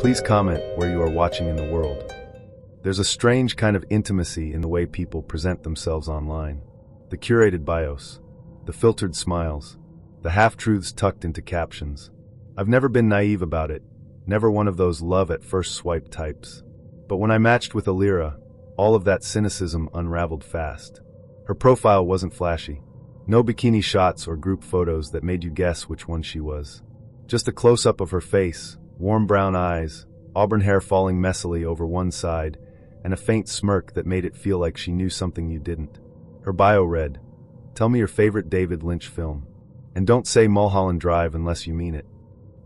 Please comment where you are watching in the world. There's a strange kind of intimacy in the way people present themselves online. The curated bios, the filtered smiles, the half-truths tucked into captions. I've never been naive about it, never one of those love-at-first swipe types. But when I matched with Alira, all of that cynicism unraveled fast. Her profile wasn't flashy. No bikini shots or group photos that made you guess which one she was. Just a close-up of her face, warm brown eyes, auburn hair falling messily over one side, and a faint smirk that made it feel like she knew something you didn't. Her bio read, "Tell me your favorite David Lynch film. And don't say Mulholland Drive unless you mean it."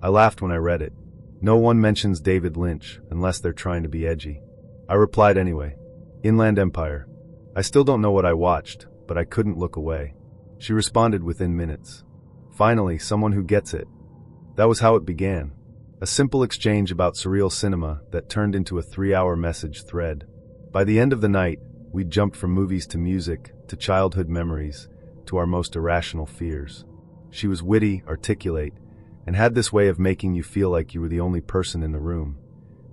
I laughed when I read it. No one mentions David Lynch unless they're trying to be edgy. I replied anyway. Inland Empire. I still don't know what I watched, but I couldn't look away. She responded within minutes. Finally, someone who gets it. That was how it began. A simple exchange about surreal cinema that turned into a 3-hour message thread. By the end of the night, we'd jumped from movies to music, to childhood memories, to our most irrational fears. She was witty, articulate, and had this way of making you feel like you were the only person in the room,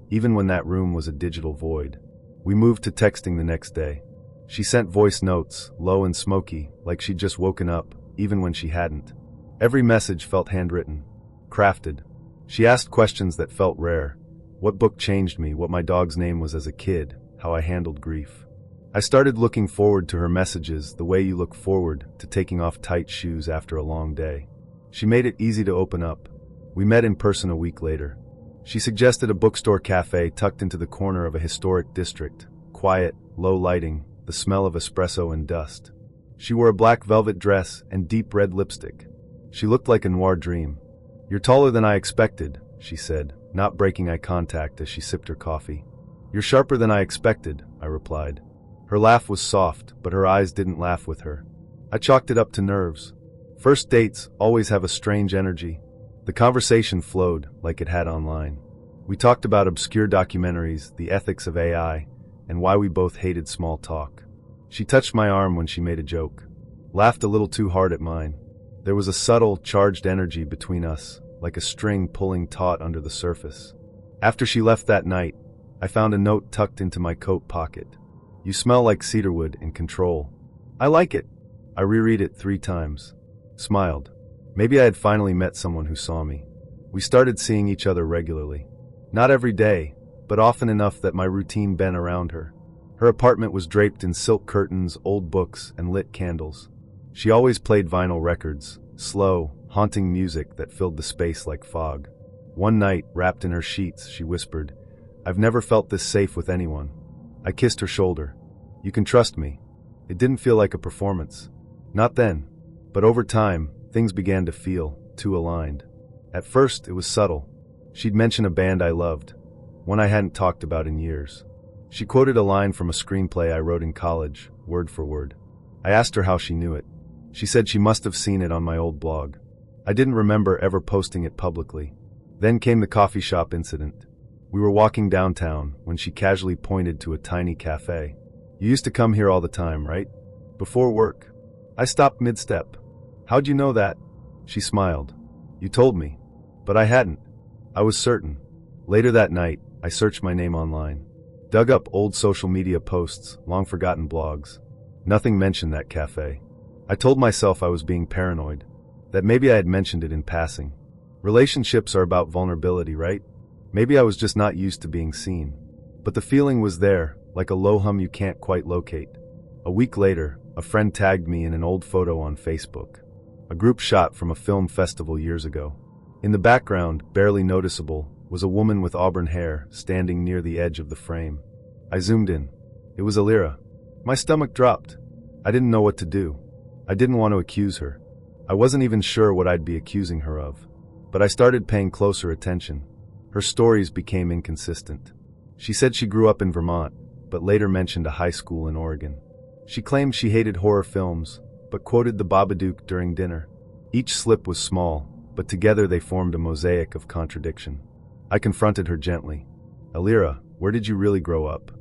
even when that room was a digital void. We moved to texting the next day. She sent voice notes, low and smoky, like she'd just woken up, even when she hadn't. Every message felt handwritten, crafted. She asked questions that felt rare. What book changed me, what my dog's name was as a kid, how I handled grief. I started looking forward to her messages the way you look forward to taking off tight shoes after a long day. She made it easy to open up. We met in person a week later. She suggested a bookstore cafe tucked into the corner of a historic district. Quiet, low lighting, the smell of espresso and dust. She wore a black velvet dress and deep red lipstick. She looked like a noir dream. "You're taller than I expected," she said, not breaking eye contact as she sipped her coffee. "You're sharper than I expected," I replied. Her laugh was soft, but her eyes didn't laugh with her. I chalked it up to nerves. First dates always have a strange energy. The conversation flowed like it had online. We talked about obscure documentaries, the ethics of AI, and why we both hated small talk. She touched my arm when she made a joke, laughed a little too hard at mine. There was a subtle, charged energy between us, like a string pulling taut under the surface. After she left that night, I found a note tucked into my coat pocket. "You smell like cedarwood and control." "I like it." I reread it 3 times. Smiled. Maybe I had finally met someone who saw me. We started seeing each other regularly. Not every day, but often enough that my routine bent around her. Her apartment was draped in silk curtains, old books, and lit candles. She always played vinyl records, slow, haunting music that filled the space like fog. One night, wrapped in her sheets, she whispered, "I've never felt this safe with anyone." I kissed her shoulder. "You can trust me." It didn't feel like a performance. Not then. But over time, things began to feel too aligned. At first, it was subtle. She'd mention a band I loved, one I hadn't talked about in years. She quoted a line from a screenplay I wrote in college, word for word. I asked her how she knew it. She said she must have seen it on my old blog. I didn't remember ever posting it publicly. Then came the coffee shop incident. We were walking downtown when she casually pointed to a tiny cafe. "You used to come here all the time, right? Before work." I stopped mid-step. "How'd you know that?" She smiled. "You told me." But I hadn't. I was certain. Later that night, I searched my name online. Dug up old social media posts, long-forgotten blogs. Nothing mentioned that cafe. I told myself I was being paranoid, that maybe I had mentioned it in passing. Relationships are about vulnerability, right? Maybe I was just not used to being seen. But the feeling was there, like a low hum you can't quite locate. A week later, a friend tagged me in an old photo on Facebook. A group shot from a film festival years ago. In the background, barely noticeable, was a woman with auburn hair standing near the edge of the frame. I zoomed in. It was Alira. My stomach dropped. I didn't know what to do. I didn't want to accuse her. I wasn't even sure what I'd be accusing her of. But I started paying closer attention. Her stories became inconsistent. She said she grew up in Vermont, but later mentioned a high school in Oregon. She claimed she hated horror films, but quoted the Babadook during dinner. Each slip was small, but together they formed a mosaic of contradiction. I confronted her gently. "Alira, where did you really grow up?"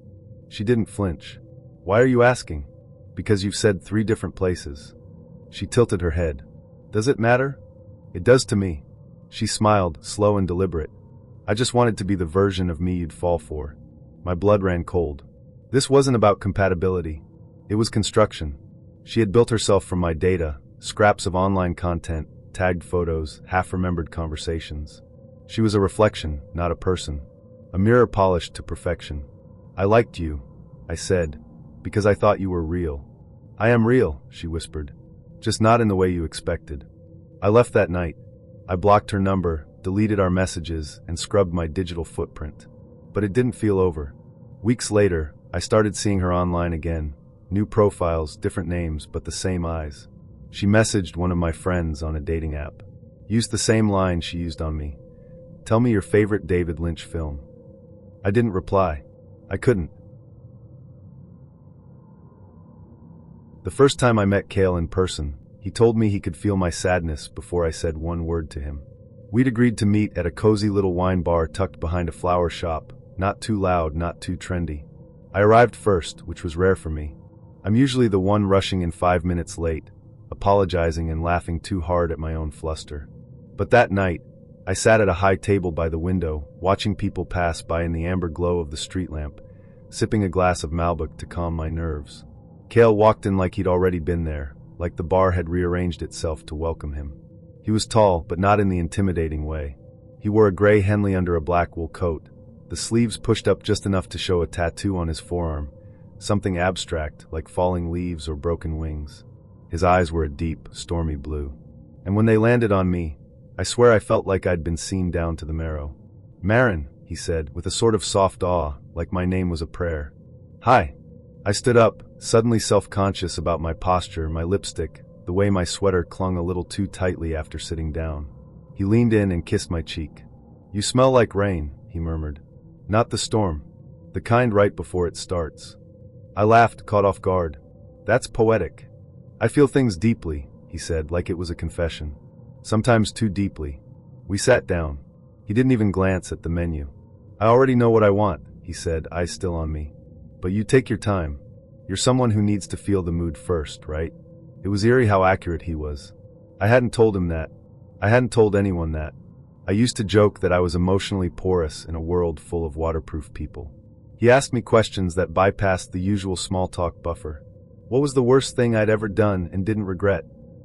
She didn't flinch. "Why are you asking?" "Because you've said 3 different places." She tilted her head. "Does it matter?" "It does to me." She smiled, slow and deliberate. I just wanted to be the version of me you'd fall for. My blood ran cold. This wasn't about compatibility. It was construction. She had built herself from my data, scraps of online content, tagged photos, half-remembered conversations. She was a reflection, not a person. A mirror polished to perfection. I liked you, I said, because I thought you were real. I am real, she whispered. Just not in the way you expected. I left that night. I blocked her number, deleted our messages, and scrubbed my digital footprint. But it didn't feel over. Weeks later, I started seeing her online again. New profiles, different names, but the same eyes. She messaged one of my friends on a dating app. Used the same line she used on me. Tell me your favorite David Lynch film. I didn't reply. I couldn't. The first time I met Cale in person, he told me he could feel my sadness before I said one word to him. We'd agreed to meet at a cozy little wine bar tucked behind a flower shop, not too loud, not too trendy. I arrived first, which was rare for me. I'm usually the one rushing in 5 minutes late, apologizing and laughing too hard at my own fluster. But that night, I sat at a high table by the window, watching people pass by in the amber glow of the street lamp, sipping a glass of Malbec to calm my nerves. Cale walked in like he'd already been there, like the bar had rearranged itself to welcome him. He was tall, but not in the intimidating way. He wore a gray Henley under a black wool coat, the sleeves pushed up just enough to show a tattoo on his forearm, something abstract, like falling leaves or broken wings. His eyes were a deep, stormy blue. And when they landed on me, I swear I felt like I'd been seen down to the marrow. "Marin," he said, with a sort of soft awe, like my name was a prayer. "Hi." I stood up, suddenly self-conscious about my posture, my lipstick, the way my sweater clung a little too tightly after sitting down. He leaned in and kissed my cheek. "You smell like rain," he murmured. "Not the storm. The kind right before it starts." I laughed, caught off guard. "That's poetic." "I feel things deeply," he said, like it was a confession. "Sometimes too deeply." We sat down. He didn't even glance at the menu. "I already know what I want," he said, eyes still on me. "But you take your time. You're someone who needs to feel the mood first, right?" It was eerie how accurate he was. I hadn't told him that. I hadn't told anyone that. I used to joke that I was emotionally porous in a world full of waterproof people. He asked me questions that bypassed the usual small talk buffer. What was the worst thing I'd ever done and didn't regret?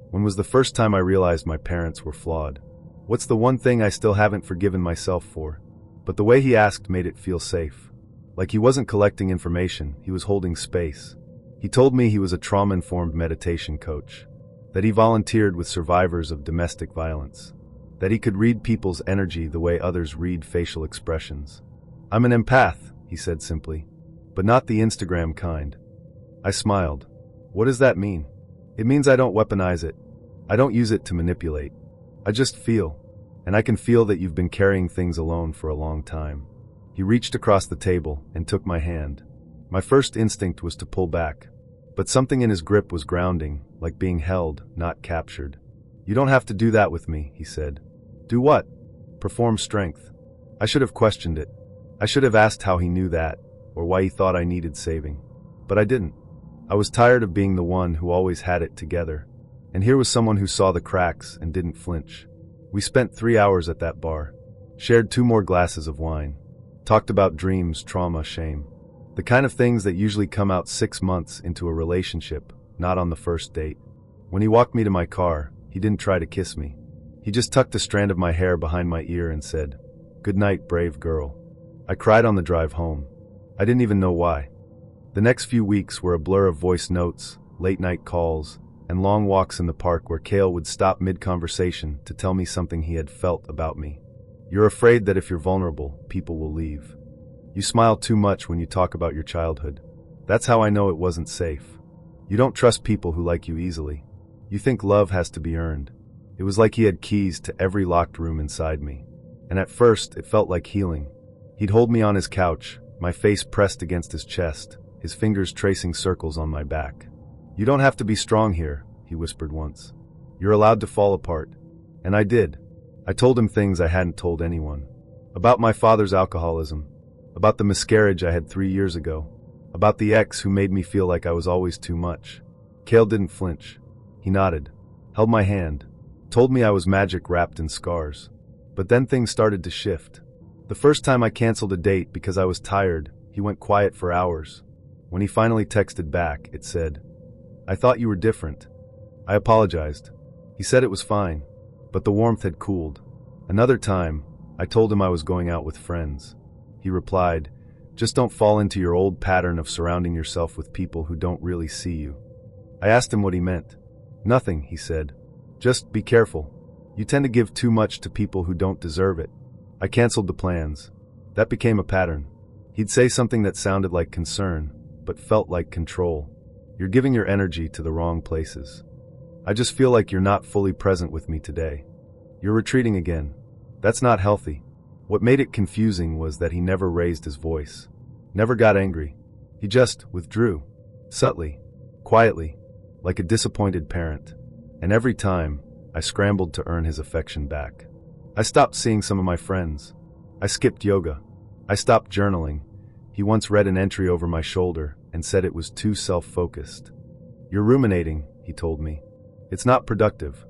When was the first time I realized my parents were flawed? What's the one thing I still haven't forgiven myself for? But the way he asked made it feel safe. Like he wasn't collecting information, he was holding space. He told me he was a trauma-informed meditation coach, that he volunteered with survivors of domestic violence, that he could read people's energy the way others read facial expressions. "I'm an empath," he said simply, "but not the Instagram kind." I smiled. "What does that mean?" "It means I don't weaponize it. I don't use it to manipulate. I just feel. And I can feel that you've been carrying things alone for a long time." He reached across the table and took my hand. My first instinct was to pull back, but something in his grip was grounding, like being held, not captured. "You don't have to do that with me," he said. "Do what?" "Perform strength." I should have questioned it. I should have asked how he knew that, or why he thought I needed saving. But I didn't. I was tired of being the one who always had it together. And here was someone who saw the cracks and didn't flinch. We spent 3 hours at that bar. Shared 2 more glasses of wine. Talked about dreams, trauma, shame. The kind of things that usually come out 6 months into a relationship, not on the first date. When he walked me to my car, he didn't try to kiss me. He just tucked a strand of my hair behind my ear and said, "Good night, brave girl." I cried on the drive home. I didn't even know why. The next few weeks were a blur of voice notes, late-night calls, and long walks in the park where Cale would stop mid-conversation to tell me something he had felt about me. "You're afraid that if you're vulnerable, people will leave. You smile too much when you talk about your childhood. That's how I know it wasn't safe. You don't trust people who like you easily. You think love has to be earned." It was like he had keys to every locked room inside me. And at first, it felt like healing. He'd hold me on his couch, my face pressed against his chest, his fingers tracing circles on my back. "You don't have to be strong here," he whispered once. "You're allowed to fall apart." And I did. I told him things I hadn't told anyone. About my father's alcoholism. About the miscarriage I had 3 years ago. About the ex who made me feel like I was always too much. Cale didn't flinch. He nodded. Held my hand. Told me I was magic wrapped in scars. But then things started to shift. The first time I canceled a date because I was tired, he went quiet for hours. When he finally texted back, it said, "I thought you were different." I apologized. He said it was fine, but the warmth had cooled. Another time, I told him I was going out with friends. He replied, "Just don't fall into your old pattern of surrounding yourself with people who don't really see you." I asked him what he meant. "Nothing," he said. "Just be careful. You tend to give too much to people who don't deserve it." I canceled the plans. That became a pattern. He'd say something that sounded like concern, but felt like control. "You're giving your energy to the wrong places. I just feel like you're not fully present with me today. You're retreating again. That's not healthy." What made it confusing was that he never raised his voice, never got angry. He just withdrew, subtly, quietly, like a disappointed parent. And every time, I scrambled to earn his affection back. I stopped seeing some of my friends. I skipped yoga. I stopped journaling. He once read an entry over my shoulder and said it was too self-focused. "You're ruminating," he told me. "It's not productive."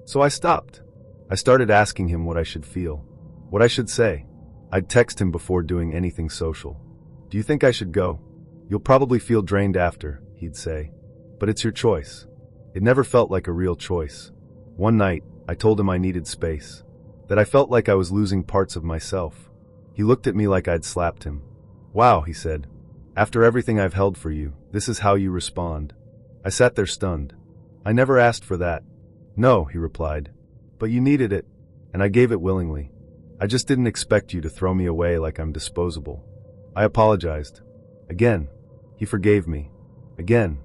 So I stopped. I started asking him what I should feel, what I should say. I'd text him before doing anything social. "Do you think I should go? You'll probably feel drained after," he'd say. "But it's your choice." It never felt like a real choice. One night, I told him I needed space, that I felt like I was losing parts of myself. He looked at me like I'd slapped him. "Wow," he said. "After everything I've held for you, this is how you respond." I sat there stunned. "I never asked for that." "No," he replied. "But you needed it, and I gave it willingly. I just didn't expect you to throw me away like I'm disposable." I apologized. Again. He forgave me. Again.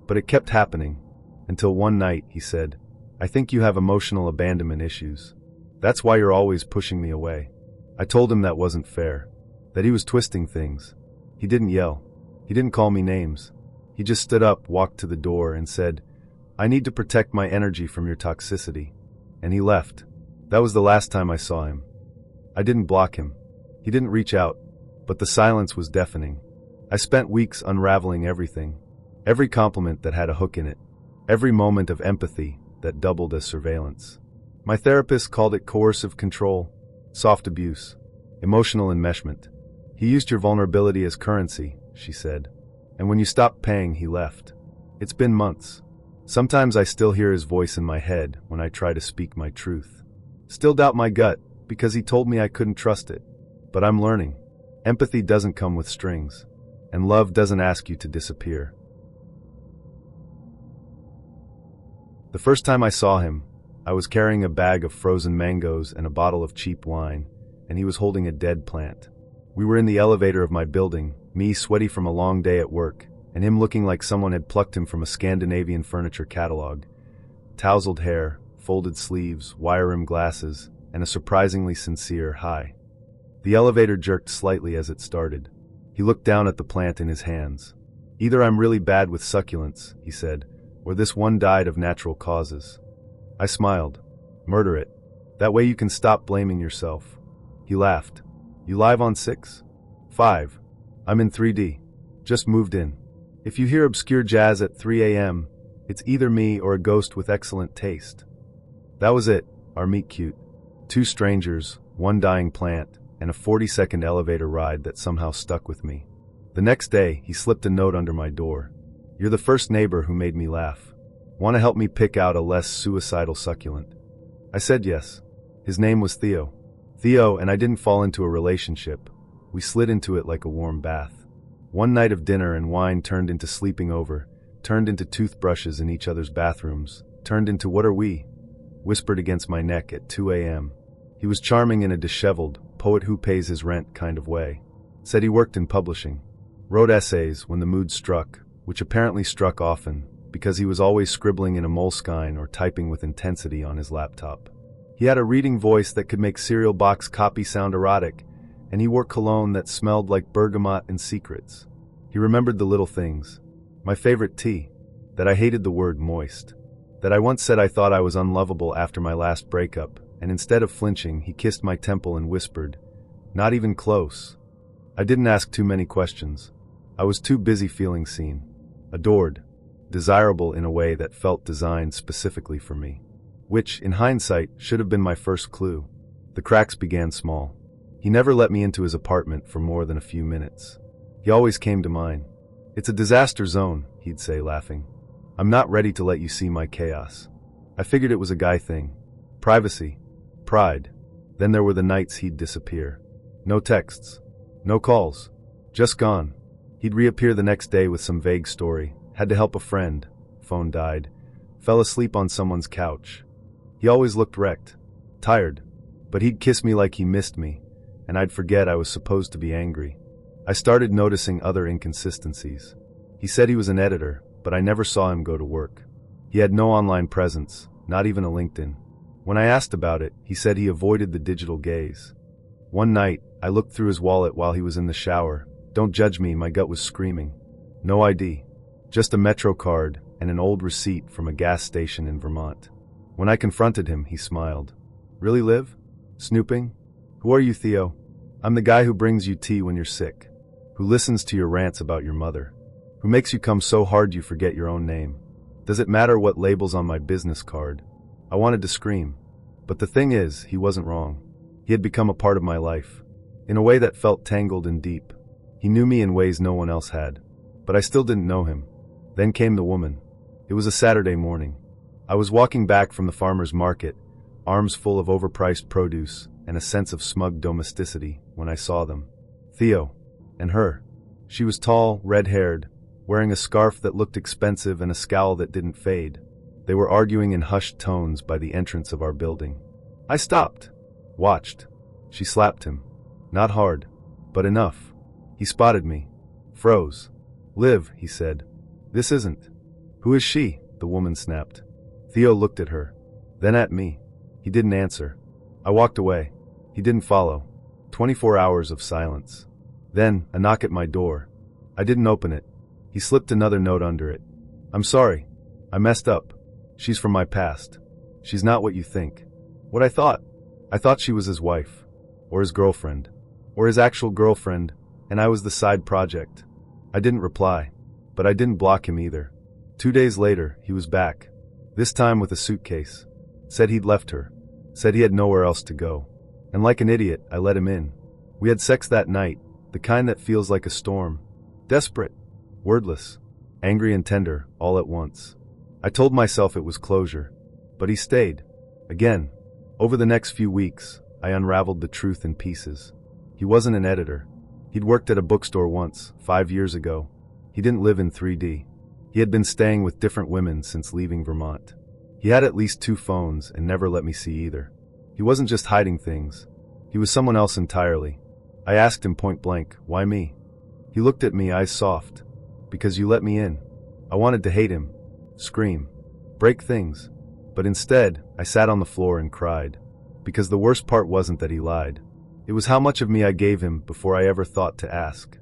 But it kept happening. Until one night, he said, "I think you have emotional abandonment issues. That's why you're always pushing me away." I told him that wasn't fair, that he was twisting things. He didn't yell. He didn't call me names. He just stood up, walked to the door, and said, "I need to protect my energy from your toxicity." And he left. That was the last time I saw him. I didn't block him. He didn't reach out, but the silence was deafening. I spent weeks unraveling everything. Every compliment that had a hook in it. Every moment of empathy that doubled as surveillance. My therapist called it coercive control, soft abuse, emotional enmeshment. "He used your vulnerability as currency," she said. "And when you stopped paying, he left." It's been months. Sometimes I still hear his voice in my head when I try to speak my truth. Still doubt my gut because he told me I couldn't trust it. But I'm learning. Empathy doesn't come with strings, and love doesn't ask you to disappear. The first time I saw him, I was carrying a bag of frozen mangoes and a bottle of cheap wine, and he was holding a dead plant. We were in the elevator of my building, me sweaty from a long day at work, and him looking like someone had plucked him from a Scandinavian furniture catalog. Tousled hair, folded sleeves, wire-rimmed glasses, and a surprisingly sincere hi. The elevator jerked slightly as it started. He looked down at the plant in his hands. "Either I'm really bad with succulents," he said, "or this one died of natural causes." I smiled. "Murder it. That way you can stop blaming yourself." He laughed. "You live on 6? 5. I'm in 3D. Just moved in. If you hear obscure jazz at 3 a.m., it's either me or a ghost with excellent taste." That was it, our meet cute. 2 strangers, 1 dying plant, and a 40-second elevator ride that somehow stuck with me. The next day, he slipped a note under my door. "You're the first neighbor who made me laugh. Want to help me pick out a less suicidal succulent?" I said yes. His name was Theo. Theo and I didn't fall into a relationship. We slid into it like a warm bath. One night of dinner and wine turned into sleeping over, turned into toothbrushes in each other's bathrooms, turned into "what are we?" whispered against my neck at 2 a.m. He was charming in a disheveled, poet who pays his rent kind of way. Said he worked in publishing. Wrote essays when the mood struck, which apparently struck often, because he was always scribbling in a Moleskine or typing with intensity on his laptop. He had a reading voice that could make cereal box copy sound erotic, and he wore cologne that smelled like bergamot and secrets. He remembered the little things. My favorite tea. That I hated the word moist. That I once said I thought I was unlovable after my last breakup, and instead of flinching, he kissed my temple and whispered, "Not even close." I didn't ask too many questions. I was too busy feeling seen. Adored. Desirable in a way that felt designed specifically for me. Which, in hindsight, should have been my first clue. The cracks began small. He never let me into his apartment for more than a few minutes. He always came to mine. "It's a disaster zone," he'd say, laughing. "I'm not ready to let you see my chaos." I figured it was a guy thing. Privacy. Pride. Then there were the nights he'd disappear. No texts. No calls. Just gone. He'd reappear the next day with some vague story. Had to help a friend. Phone died. Fell asleep on someone's couch. He always looked wrecked. Tired. But he'd kiss me like he missed me, and I'd forget I was supposed to be angry. I started noticing other inconsistencies. He said he was an editor, but I never saw him go to work. He had no online presence, not even a LinkedIn. When I asked about it, he said he avoided the digital gaze. One night, I looked through his wallet while he was in the shower. Don't judge me, my gut was screaming. No ID. Just a Metro card and an old receipt from a gas station in Vermont. When I confronted him, he smiled. "Really, Liv? Snooping? Who are you, Theo?" "I'm the guy who brings you tea when you're sick. Who listens to your rants about your mother. Who makes you come so hard you forget your own name. Does it matter what label's on my business card?" I wanted to scream. But the thing is, he wasn't wrong. He had become a part of my life. In a way that felt tangled and deep. He knew me in ways no one else had. But I still didn't know him. Then came the woman. It was a Saturday morning. I was walking back from the farmer's market, arms full of overpriced produce and a sense of smug domesticity when I saw them. Theo. And her. She was tall, red-haired, wearing a scarf that looked expensive and a scowl that didn't fade. They were arguing in hushed tones by the entrance of our building. I stopped. Watched. She slapped him. Not hard, but enough. He spotted me. Froze. "Liv," he said. "This isn't." "Who is she?" the woman snapped. Theo looked at her. Then at me. He didn't answer. I walked away. He didn't follow. 24 hours of silence. Then, a knock at my door. I didn't open it. He slipped another note under it. "I'm sorry. I messed up. She's from my past. She's not what you think." What I thought? I thought she was his wife. Or his girlfriend. Or his actual girlfriend, and I was the side project. I didn't reply. But I didn't block him either. 2 days later, he was back. This time with a suitcase. Said he'd left her. Said he had nowhere else to go. And like an idiot, I let him in. We had sex that night, the kind that feels like a storm. Desperate. Wordless. Angry and tender, all at once. I told myself it was closure. But he stayed. Again. Over the next few weeks, I unraveled the truth in pieces. He wasn't an editor. He'd worked at a bookstore once, 5 years ago. He didn't live in 3D. He had been staying with different women since leaving Vermont. He had at least 2 phones and never let me see either. He wasn't just hiding things. He was someone else entirely. I asked him point blank, "Why me?" He looked at me, eyes soft. "Because you let me in." I wanted to hate him. Scream. Break things. But instead, I sat on the floor and cried. Because the worst part wasn't that he lied. It was how much of me I gave him before I ever thought to ask.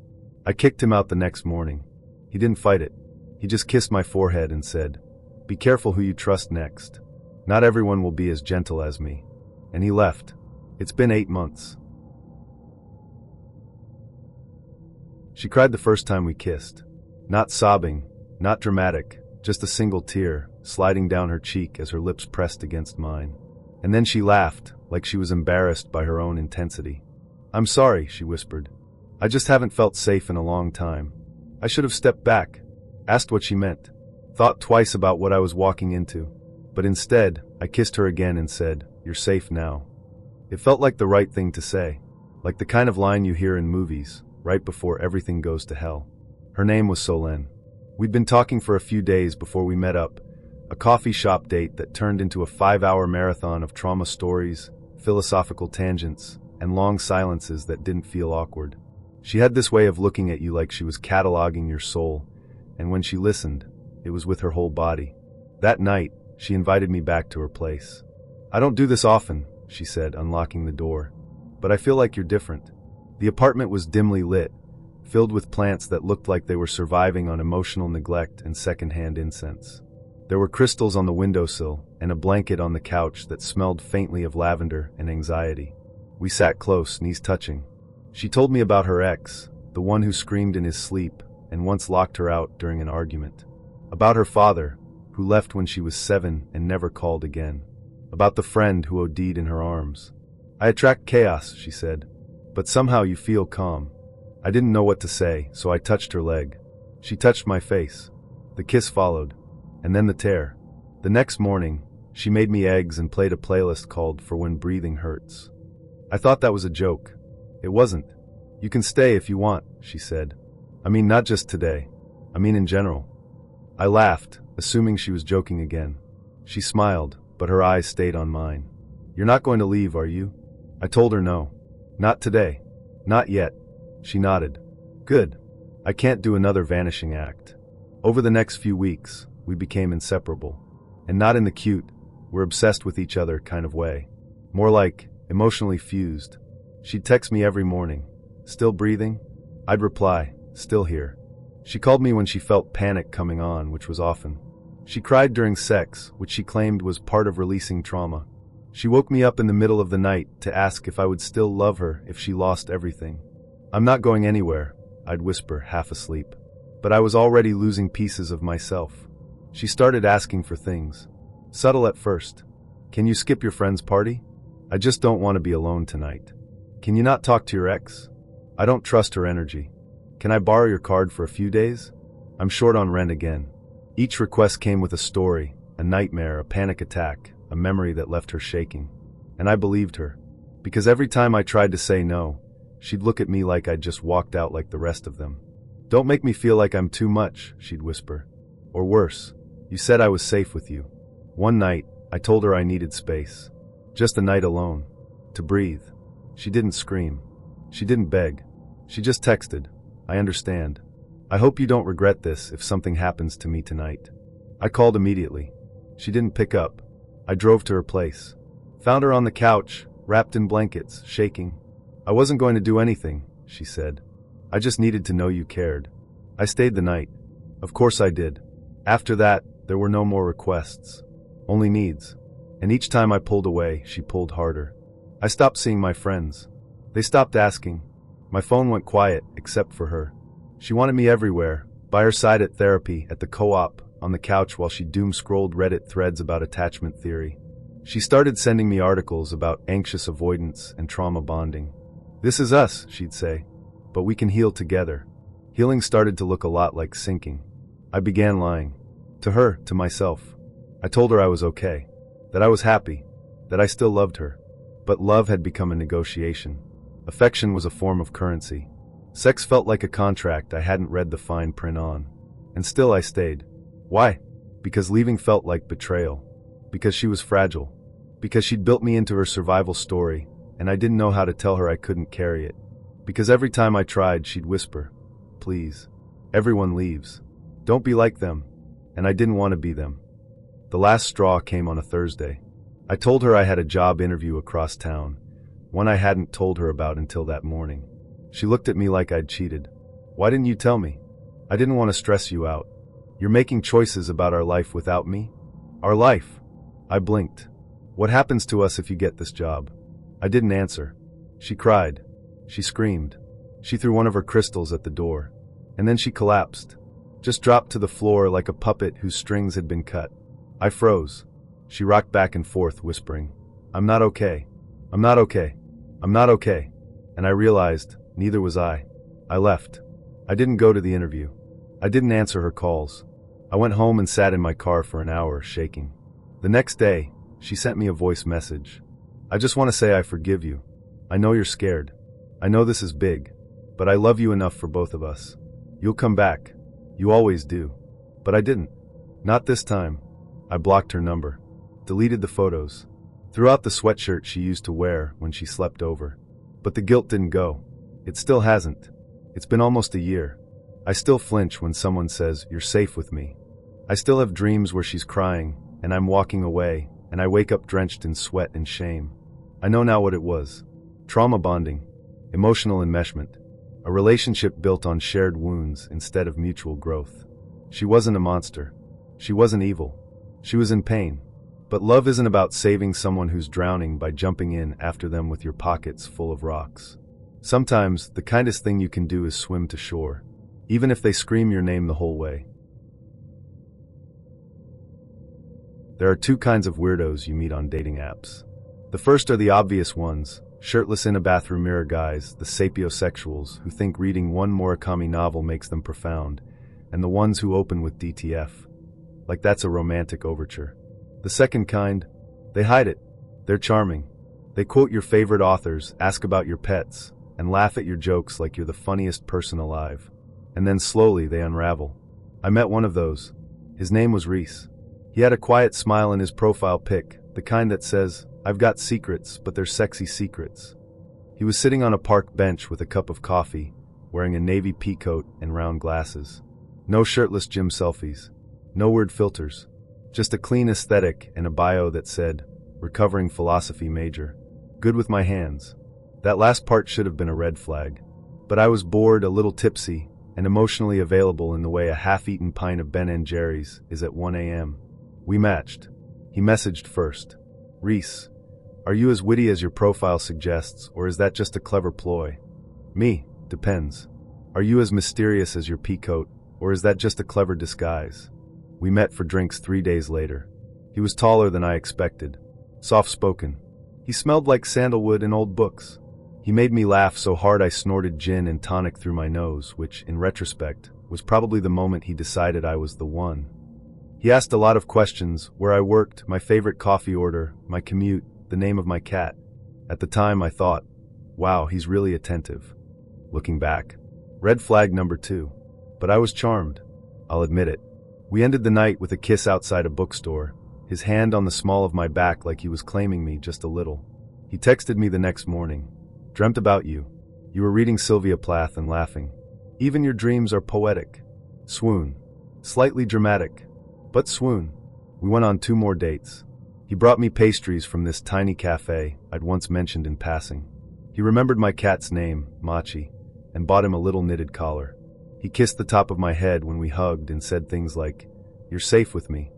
I kicked him out the next morning. He didn't fight it. He just kissed my forehead and said, "Be careful who you trust next. Not everyone will be as gentle as me." And he left. It's been 8 months. She cried the first time we kissed. Not sobbing, not dramatic, just a single tear sliding down her cheek as her lips pressed against mine. And then she laughed, like she was embarrassed by her own intensity. "I'm sorry," she whispered. "I just haven't felt safe in a long time. I should have stepped back, asked what she meant, thought twice about what I was walking into. But instead, I kissed her again and said, 'You're safe now.' It felt like the right thing to say, like the kind of line you hear in movies, right before everything goes to hell." Her name was Solène. We'd been talking for a few days before we met up, a coffee shop date that turned into a 5-hour marathon of trauma stories, philosophical tangents, and long silences that didn't feel awkward. She had this way of looking at you like she was cataloging your soul, and when she listened, it was with her whole body. That night, she invited me back to her place. "I don't do this often," she said, unlocking the door. "But I feel like you're different." The apartment was dimly lit, filled with plants that looked like they were surviving on emotional neglect and secondhand incense. There were crystals on the windowsill and a blanket on the couch that smelled faintly of lavender and anxiety. We sat close, knees touching. She told me about her ex, the one who screamed in his sleep and once locked her out during an argument. About her father, who left when she was 7 and never called again. About the friend who OD'd in her arms. "I attract chaos," she said. but somehow you feel calm. I didn't know what to say, so I touched her leg. She touched my face. The kiss followed, and then the tear. The next morning, she made me eggs and played a playlist called For When Breathing Hurts. I thought that was a joke. It wasn't. You can stay if you want, she said. I mean, not just today. I mean in general. I laughed, assuming she was joking again. She smiled, but her eyes stayed on mine. You're not going to leave, are you? I told her no. Not today. Not yet. She nodded. Good. I can't do another vanishing act. Over the next few weeks, we became inseparable. And not in the cute, we're obsessed with each other kind of way. More like, emotionally fused. She'd text me every morning. Still breathing? I'd reply, still here. She called me when she felt panic coming on, which was often. She cried during sex, which she claimed was part of releasing trauma. She woke me up in the middle of the night to ask if I would still love her if she lost everything. I'm not going anywhere, I'd whisper, half asleep. But I was already losing pieces of myself. She started asking for things. Subtle at first. Can you skip your friend's party? I just don't want to be alone tonight. Can you not talk to your ex? I don't trust her energy. Can I borrow your card for a few days? I'm short on rent again. Each request came with a story, a nightmare, a panic attack, a memory that left her shaking. And I believed her. Because every time I tried to say no, she'd look at me like I'd just walked out like the rest of them. Don't make me feel like I'm too much, she'd whisper. Or worse, you said I was safe with you. One night, I told her I needed space. Just a night alone. To breathe. She didn't scream. She didn't beg. She just texted, I understand. I hope you don't regret this if something happens to me tonight. I called immediately. She didn't pick up. I drove to her place. Found her on the couch, wrapped in blankets, shaking. I wasn't going to do anything, she said. I just needed to know you cared. I stayed the night. Of course I did. After that, there were no more requests. Only needs. And each time I pulled away, she pulled harder. I stopped seeing my friends. They stopped asking. My phone went quiet, except for her. She wanted me everywhere, by her side at therapy, at the co-op, on the couch while she doom-scrolled Reddit threads about attachment theory. She started sending me articles about anxious avoidance and trauma bonding. This is us, she'd say. But we can heal together. Healing started to look a lot like sinking. I began lying. To her, to myself. I told her I was okay. That I was happy. That I still loved her. But love had become a negotiation. Affection was a form of currency. Sex felt like a contract I hadn't read the fine print on. And still I stayed. Why? Because leaving felt like betrayal. Because she was fragile. Because she'd built me into her survival story, and I didn't know how to tell her I couldn't carry it. Because every time I tried, she'd whisper, please. Everyone leaves. Don't be like them. And I didn't want to be them. The last straw came on a Thursday. I told her I had a job interview across town, one I hadn't told her about until that morning. She looked at me like I'd cheated. Why didn't you tell me? I didn't want to stress you out. You're making choices about our life without me? Our life? I blinked. What happens to us if you get this job? I didn't answer. She cried. She screamed. She threw one of her crystals at the door. And then she collapsed. Just dropped to the floor like a puppet whose strings had been cut. I froze. She rocked back and forth, whispering, I'm not okay. I'm not okay. I'm not okay. And I realized, neither was I. I left. I didn't go to the interview. I didn't answer her calls. I went home and sat in my car for an hour, shaking. The next day, she sent me a voice message. I just want to say I forgive you. I know you're scared. I know this is big. But I love you enough for both of us. You'll come back. You always do. But I didn't. Not this time. I blocked her number. Deleted the photos. Threw out the sweatshirt she used to wear when she slept over. But the guilt didn't go. It still hasn't. It's been almost a year. I still flinch when someone says, you're safe with me. I still have dreams where she's crying, and I'm walking away, and I wake up drenched in sweat and shame. I know now what it was. Trauma bonding. Emotional enmeshment. A relationship built on shared wounds instead of mutual growth. She wasn't a monster. She wasn't evil. She was in pain. But love isn't about saving someone who's drowning by jumping in after them with your pockets full of rocks. Sometimes, the kindest thing you can do is swim to shore, even if they scream your name the whole way. There are two kinds of weirdos you meet on dating apps. The first are the obvious ones, Shirtless in a bathroom mirror guys, the sapiosexuals who think reading one Murakami novel makes them profound, and the ones who open with DTF. Like that's a romantic overture. The second kind, they hide it. They're charming. They quote your favorite authors, ask about your pets, and laugh at your jokes like you're the funniest person alive. And then slowly they unravel. I met one of those. His name was Reese. He had a quiet smile in his profile pic, the kind that says, "I've got secrets, but they're sexy secrets." He was sitting on a park bench with a cup of coffee, wearing a navy peacoat and round glasses. No shirtless gym selfies. No word filters. Just a clean aesthetic and a bio that said, "Recovering philosophy major." Good with my hands. That last part should have been a red flag. But I was bored, a little tipsy, and emotionally available in the way a half-eaten pint of Ben & Jerry's is at 1 a.m. We matched. He messaged first. "Reese, are you as witty as your profile suggests, or is that just a clever ploy?" "Me, depends. Are you as mysterious as your peacoat, or is that just a clever disguise?" We met for drinks 3 days later. He was taller than I expected. Soft-spoken. He smelled like sandalwood and old books. He made me laugh so hard I snorted gin and tonic through my nose, which, in retrospect, was probably the moment he decided I was the one. He asked a lot of questions: where I worked, my favorite coffee order, my commute, the name of my cat. At the time I thought, wow, he's really attentive. Looking back, red flag number 2. But I was charmed. I'll admit it. We ended the night with a kiss outside a bookstore, his hand on the small of my back like he was claiming me just a little. He texted me the next morning. "Dreamt about you. You were reading Sylvia Plath and laughing. Even your dreams are poetic." Swoon. Slightly dramatic, but swoon. We went on 2 more dates. He brought me pastries from this tiny cafe I'd once mentioned in passing. He remembered my cat's name, Machi, and bought him a little knitted collar. He kissed the top of my head when we hugged and said things like, "You're safe with me,"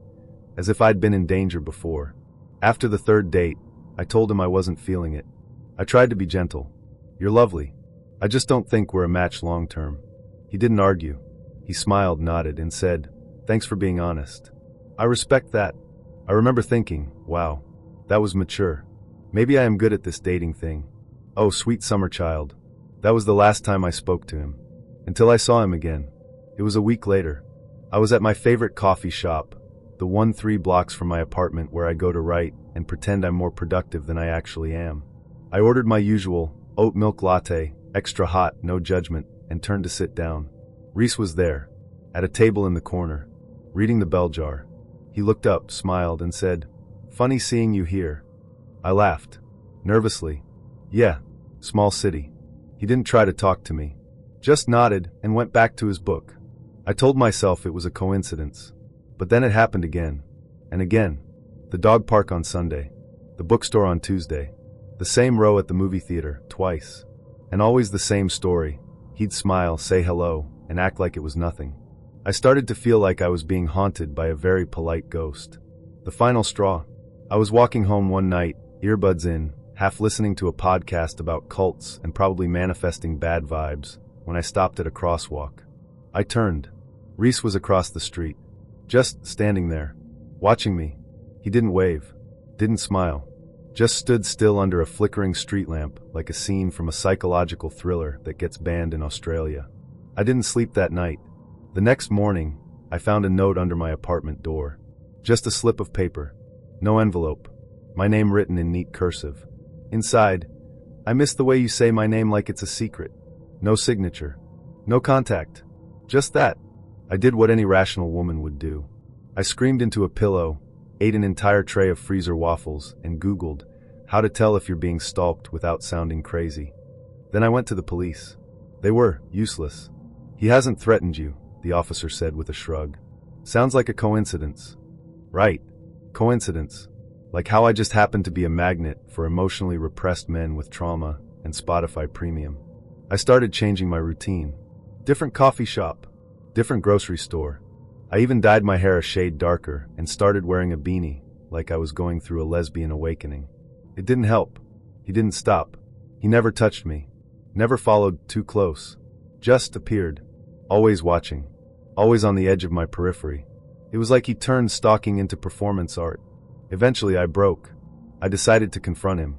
as if I'd been in danger before. After the 3rd date, I told him I wasn't feeling it. I tried to be gentle. "You're lovely. I just don't think we're a match long term." He didn't argue. He smiled, nodded, and said, "Thanks for being honest." I respect that. I remember thinking, wow, that was mature. Maybe I am good at this dating thing. Oh, sweet summer child. That was the last time I spoke to him. Until I saw him again. It was a week later. I was at my favorite coffee shop, the one 3 blocks from my apartment where I go to write and pretend I'm more productive than I actually am. I ordered my usual oat milk latte, extra hot, no judgment, and turned to sit down. Reese was there, at a table in the corner, reading the bell jar. He looked up, smiled, and said, "Funny seeing you here." I laughed. Nervously. "Yeah, small city." He didn't try to talk to me. Just nodded and went back to his book. I told myself it was a coincidence. But then it happened again. And again. The dog park on Sunday. The bookstore on Tuesday. The same row at the movie theater, twice. And always the same story. He'd smile, say hello, and act like it was nothing. I started to feel like I was being haunted by a very polite ghost. The final straw. I was walking home one night, earbuds in, half listening to a podcast about cults and probably manifesting bad vibes, when I stopped at a crosswalk. I turned. Reese was across the street. Just standing there. Watching me. He didn't wave. Didn't smile. Just stood still under a flickering street lamp like a scene from a psychological thriller that gets banned in Australia. I didn't sleep that night. The next morning, I found a note under my apartment door. Just a slip of paper. No envelope. My name written in neat cursive. Inside, "I miss the way you say my name like it's a secret." No signature. No contact. Just that. I did what any rational woman would do. I screamed into a pillow, ate an entire tray of freezer waffles, and Googled how to tell if you're being stalked without sounding crazy. Then I went to the police. They were useless. "He hasn't threatened you," the officer said with a shrug. "Sounds like a coincidence." Right. Coincidence. Like how I just happened to be a magnet for emotionally repressed men with trauma and Spotify Premium. I started changing my routine. Different coffee shop. Different grocery store. I even dyed my hair a shade darker and started wearing a beanie, like I was going through a lesbian awakening. It didn't help. He didn't stop. He never touched me. Never followed too close. Just appeared. Always watching. Always on the edge of my periphery. It was like he turned stalking into performance art. Eventually I broke. I decided to confront him.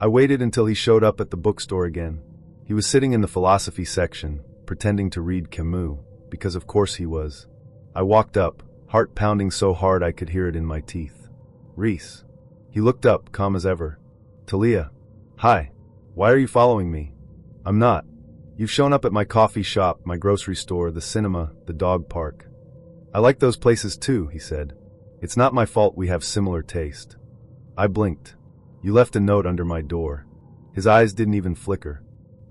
I waited until he showed up at the bookstore again. He was sitting in the philosophy section, pretending to read Camus, because of course he was. I walked up, heart pounding so hard I could hear it in my teeth. Reese. He looked up, calm as ever. Talia. Hi. Why are you following me? I'm not. You've shown up at my coffee shop, my grocery store, the cinema, the dog park. I like those places too, he said. It's not my fault we have similar taste. I blinked. You left a note under my door. His eyes didn't even flicker.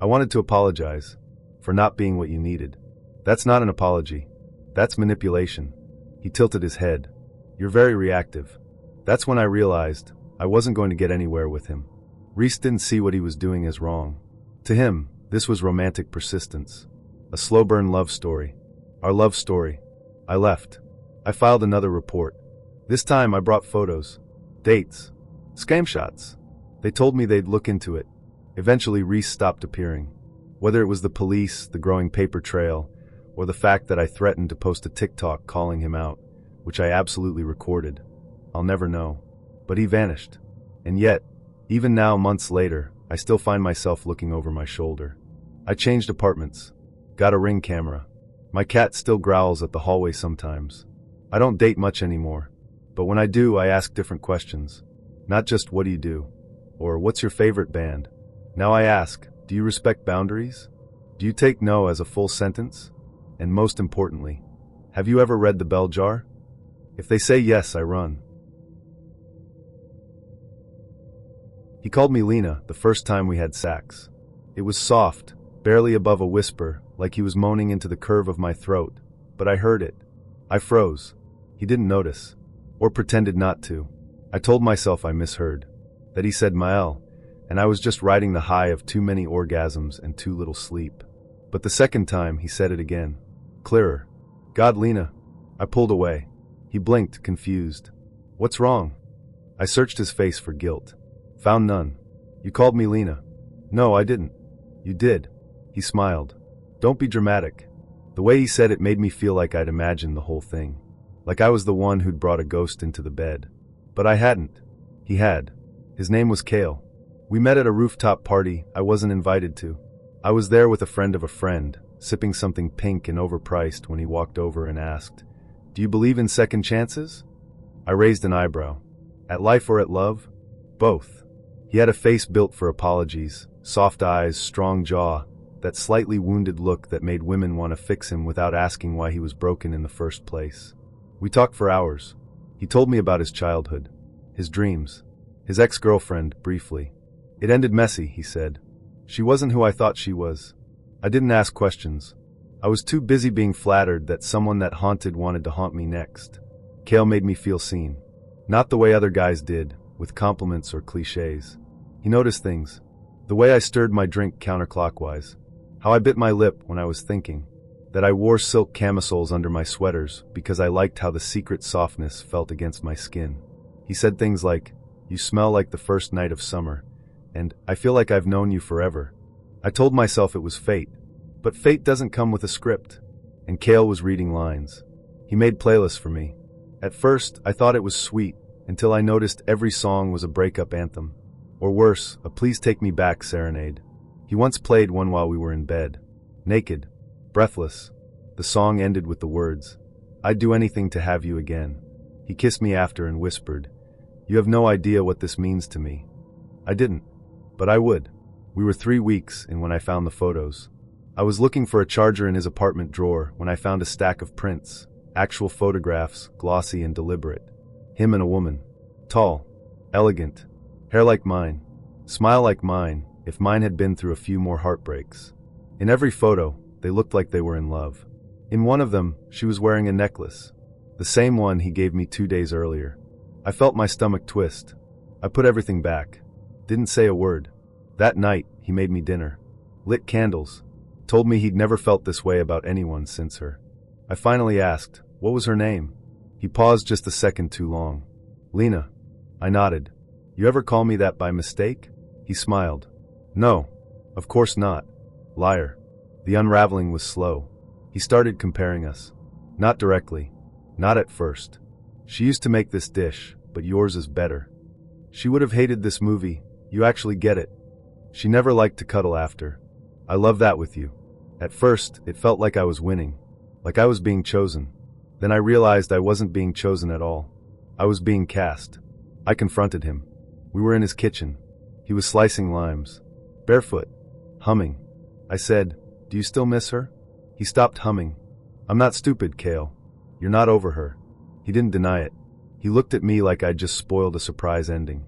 I wanted to apologize for not being what you needed. That's not an apology. That's manipulation. He tilted his head. You're very reactive. That's when I realized I wasn't going to get anywhere with him. Reese didn't see what he was doing as wrong. To him, this was romantic persistence. A slow burn love story. Our love story. I left. I filed another report. This time I brought photos. Dates. Scam shots. They told me they'd look into it. Eventually Reese stopped appearing. Whether it was the police, the growing paper trail, or the fact that I threatened to post a TikTok calling him out, which I absolutely recorded, I'll never know. But he vanished. And yet, even now months later, I still find myself looking over my shoulder. I changed apartments. Got a Ring camera. My cat still growls at the hallway sometimes. I don't date much anymore. But when I do, I ask different questions. Not just what do you do? Or what's your favorite band? Now I ask, do you respect boundaries? Do you take no as a full sentence? And most importantly, have you ever read The Bell Jar? If they say yes, I run. He called me Lena the first time we had sex. It was soft, barely above a whisper, like he was moaning into the curve of my throat, but I heard it. I froze. He didn't notice, or pretended not to. I told myself I misheard, that he said Mael, and I was just riding the high of too many orgasms and too little sleep. But the second time, he said it again. Clearer. God, Lena. I pulled away. He blinked, confused. What's wrong? I searched his face for guilt. Found none. You called me Lena. No, I didn't. You did. He smiled. Don't be dramatic. The way he said it made me feel like I'd imagined the whole thing. Like I was the one who'd brought a ghost into the bed. But I hadn't. He had. His name was Kale. We met at a rooftop party I wasn't invited to. I was there with a friend of a friend, sipping something pink and overpriced when he walked over and asked, "Do you believe in second chances?" I raised an eyebrow. At life or at love? Both. He had a face built for apologies, soft eyes, strong jaw, that slightly wounded look that made women want to fix him without asking why he was broken in the first place. We talked for hours. He told me about his childhood, his dreams, his ex-girlfriend, briefly. It ended messy, he said. She wasn't who I thought she was. I didn't ask questions. I was too busy being flattered that someone that haunted wanted to haunt me next. Kale made me feel seen. Not the way other guys did, with compliments or cliches. He noticed things. The way I stirred my drink counterclockwise. How I bit my lip when I was thinking. That I wore silk camisoles under my sweaters because I liked how the secret softness felt against my skin. He said things like, "You smell like the first night of summer," and "I feel like I've known you forever." I told myself it was fate. But fate doesn't come with a script. And Kale was reading lines. He made playlists for me. At first, I thought it was sweet, until I noticed every song was a breakup anthem. Or worse, a please take me back serenade. He once played one while we were in bed. Naked. Breathless. The song ended with the words, "I'd do anything to have you again." He kissed me after and whispered, "You have no idea what this means to me." I didn't. But I would. We were 3 weeks in when I found the photos. I was looking for a charger in his apartment drawer when I found a stack of prints, actual photographs, glossy and deliberate. Him and a woman. Tall. Elegant. Hair like mine. Smile like mine, if mine had been through a few more heartbreaks. In every photo, they looked like they were in love. In one of them, she was wearing a necklace. The same one he gave me 2 days earlier. I felt my stomach twist. I put everything back. Didn't say a word. That night, he made me dinner. Lit candles. Told me he'd never felt this way about anyone since her. I finally asked, what was her name? He paused just a second too long. Lena. I nodded. You ever call me that by mistake? He smiled. No. Of course not. Liar. The unraveling was slow. He started comparing us. Not directly. Not at first. She used to make this dish, but yours is better. She would have hated this movie, You actually get it. She never liked to cuddle after. I love that with you. At first, it felt like I was winning, like I was being chosen. Then I realized I wasn't being chosen at all. I was being cast. I confronted him. We were in his kitchen. He was slicing limes. Barefoot. Humming. I said, "Do you still miss her?" He stopped humming. "I'm not stupid, Kale. You're not over her." He didn't deny it. He looked at me like I'd just spoiled a surprise ending.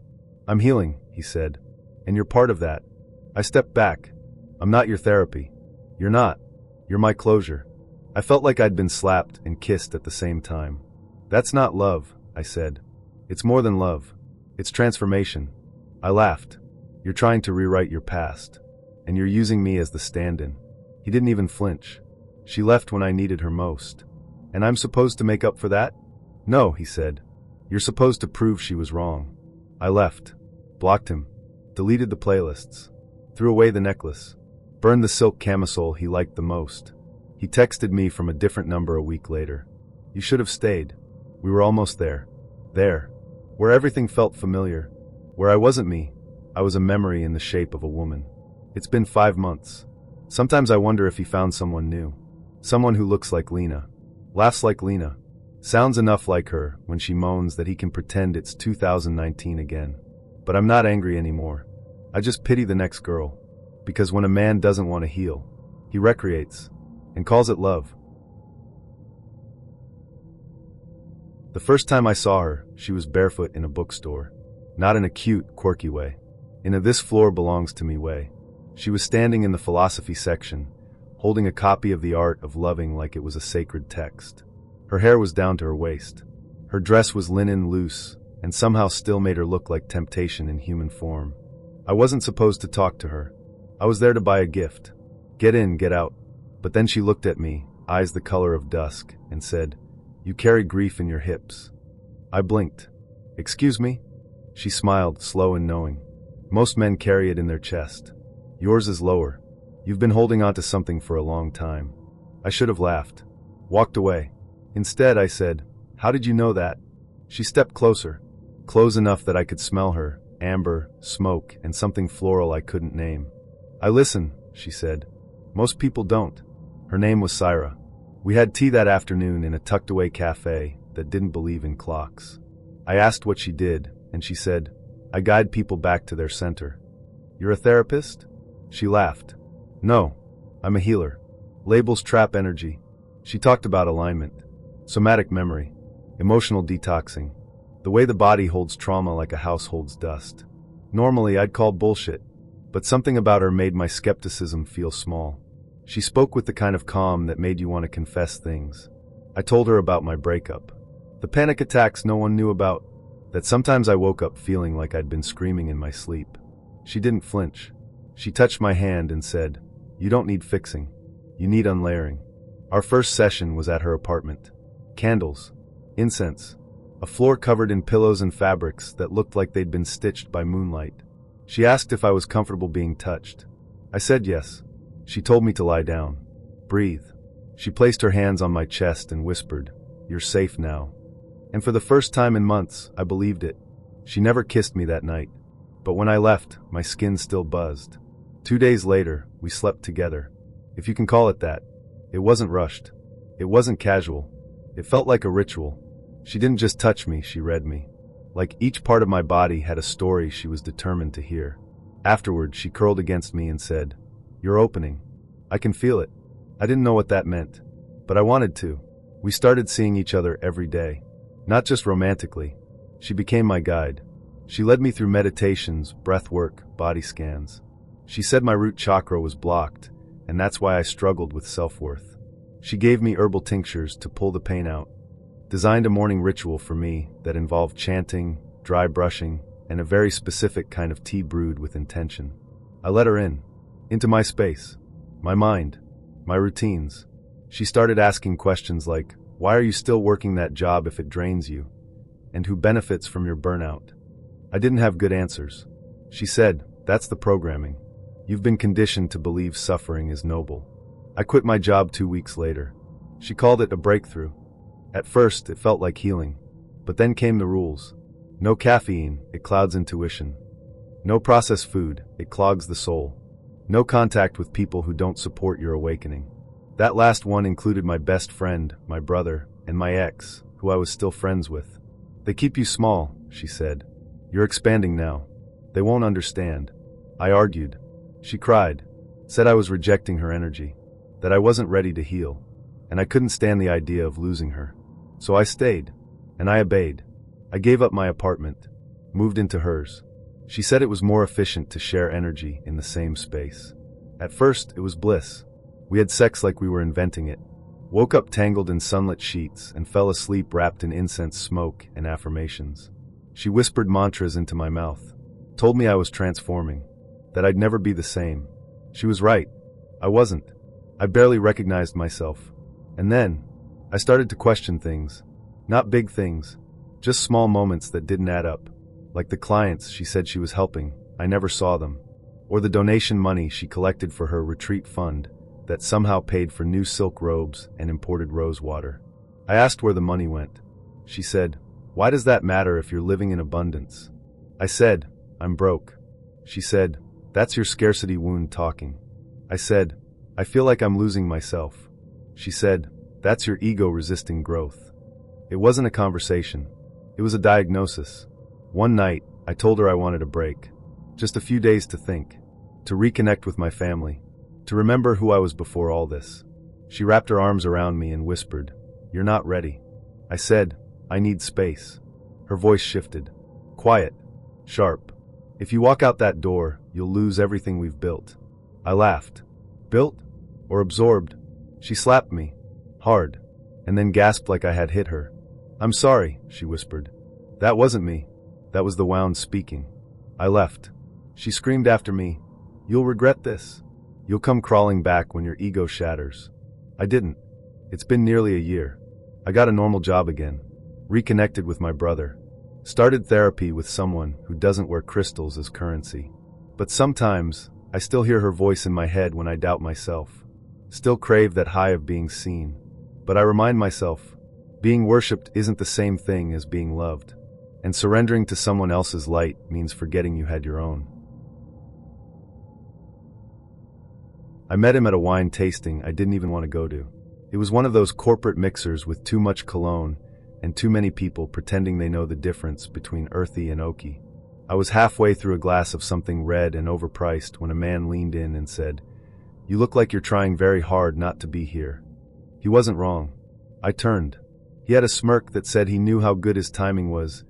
"I'm healing," he said. "And you're part of that." I stepped back. "I'm not your therapy." "You're not. You're my closure." I felt like I'd been slapped and kissed at the same time. "That's not love," I said. "It's more than love. It's transformation." I laughed. "You're trying to rewrite your past. And you're using me as the stand-in." He didn't even flinch. "She left when I needed her most. And I'm supposed to make up for that?" "No," he said. "You're supposed to prove she was wrong." I left. Blocked him. Deleted the playlists. Threw away the necklace. Burned the silk camisole he liked the most. He texted me from a different number a week later. "You should have stayed. We were almost there. There. Where everything felt familiar. Where I wasn't me. I was a memory in the shape of a woman." It's been 5 months. Sometimes I wonder if he found someone new. Someone who looks like Lena. Laughs like Lena. Sounds enough like her when she moans that he can pretend it's 2019 again. But I'm not angry anymore. I just pity the next girl. Because when a man doesn't want to heal, he recreates and calls it love. The first time I saw her, she was barefoot in a bookstore. Not in a cute, quirky way. In a "this floor belongs to me" way. She was standing in the philosophy section, holding a copy of The Art of Loving like it was a sacred text. Her hair was down to her waist. Her dress was linen loose, and somehow still made her look like temptation in human form. I wasn't supposed to talk to her. I was there to buy a gift. Get in, get out. But then she looked at me, eyes the color of dusk, and said, "You carry grief in your hips." I blinked. "Excuse me?" She smiled, slow and knowing. "Most men carry it in their chest. Yours is lower. You've been holding on to something for a long time." I should have laughed. Walked away. Instead, I said, "How did you know that?" She stepped closer. Close enough that I could smell her, amber, smoke, and something floral I couldn't name. "I listen," she said. "Most people don't." Her name was Syra. We had tea that afternoon in a tucked-away cafe that didn't believe in clocks. I asked what she did, and she said, "I guide people back to their center." "You're a therapist?" She laughed. "No, I'm a healer. Labels trap energy." She talked about alignment, somatic memory, emotional detoxing, the way the body holds trauma like a house holds dust. Normally, I'd call bullshit, but something about her made my skepticism feel small. She spoke with the kind of calm that made you want to confess things. I told her about my breakup, the panic attacks no one knew about, that sometimes I woke up feeling like I'd been screaming in my sleep. She didn't flinch. She touched my hand and said, "You don't need fixing. You need unlayering." Our first session was at her apartment. Candles, incense, a floor covered in pillows and fabrics that looked like they'd been stitched by moonlight. She asked if I was comfortable being touched. I said yes. She told me to lie down. Breathe. She placed her hands on my chest and whispered, "You're safe now." And for the first time in months, I believed it. She never kissed me that night. But when I left, my skin still buzzed. 2 days later, we slept together. If you can call it that. It wasn't rushed. It wasn't casual. It felt like a ritual. She didn't just touch me, she read me. Like each part of my body had a story she was determined to hear. Afterward, she curled against me and said, "You're opening. I can feel it." I didn't know what that meant, but I wanted to. We started seeing each other every day. Not just romantically. She became my guide. She led me through meditations, breath work, body scans. She said my root chakra was blocked, and that's why I struggled with self-worth. She gave me herbal tinctures to pull the pain out. Designed a morning ritual for me that involved chanting, dry brushing, and a very specific kind of tea brewed with intention. I let her in, into my space, my mind, my routines. She started asking questions like, "Why are you still working that job if it drains you? And who benefits from your burnout?" I didn't have good answers. She said, "That's the programming. You've been conditioned to believe suffering is noble." I quit my job 2 weeks later. She called it a breakthrough. At first, it felt like healing. But then came the rules. No caffeine, it clouds intuition. No processed food, it clogs the soul. No contact with people who don't support your awakening. That last one included my best friend, my brother, and my ex, who I was still friends with. They keep you small, she said. You're expanding now. They won't understand. I argued. She cried, said I was rejecting her energy, that I wasn't ready to heal, and I couldn't stand the idea of losing her. So I stayed, and I obeyed. I gave up my apartment, moved into hers. She said it was more efficient to share energy in the same space. At first, it was bliss. We had sex like we were inventing it. Woke up tangled in sunlit sheets and fell asleep wrapped in incense smoke and affirmations. She whispered mantras into my mouth, told me I was transforming, that I'd never be the same. She was right. I wasn't. I barely recognized myself. And then, I started to question things. Not big things, just small moments that didn't add up. Like the clients she said she was helping, I never saw them. Or the donation money she collected for her retreat fund that somehow paid for new silk robes and imported rose water. I asked where the money went. She said, "Why does that matter if you're living in abundance?" I said, "I'm broke." She said, "That's your scarcity wound talking." I said, "I feel like I'm losing myself." She said, "That's your ego resisting growth." It wasn't a conversation. It was a diagnosis. One night, I told her I wanted a break. Just a few days to think, to reconnect with my family, to remember who I was before all this. She wrapped her arms around me and whispered, "You're not ready." I said, "I need space." Her voice shifted. Quiet. Sharp. "If you walk out that door, you'll lose everything we've built." I laughed. Built? Or absorbed? She slapped me. Hard. And then gasped like I had hit her. "I'm sorry," she whispered. "That wasn't me. That was the wound speaking." I left. She screamed after me, "You'll regret this. You'll come crawling back when your ego shatters." I didn't. It's been nearly a year. I got a normal job again. Reconnected with my brother. Started therapy with someone who doesn't wear crystals as currency. But sometimes, I still hear her voice in my head when I doubt myself. Still crave that high of being seen. But I remind myself, being worshipped isn't the same thing as being loved. And surrendering to someone else's light means forgetting you had your own. I met him at a wine tasting I didn't even want to go to. It was one of those corporate mixers with too much cologne and too many people pretending they know the difference between earthy and oaky. I was halfway through a glass of something red and overpriced when a man leaned in and said, "You look like you're trying very hard not to be here." He wasn't wrong. I turned. He had a smirk that said he knew how good his timing was,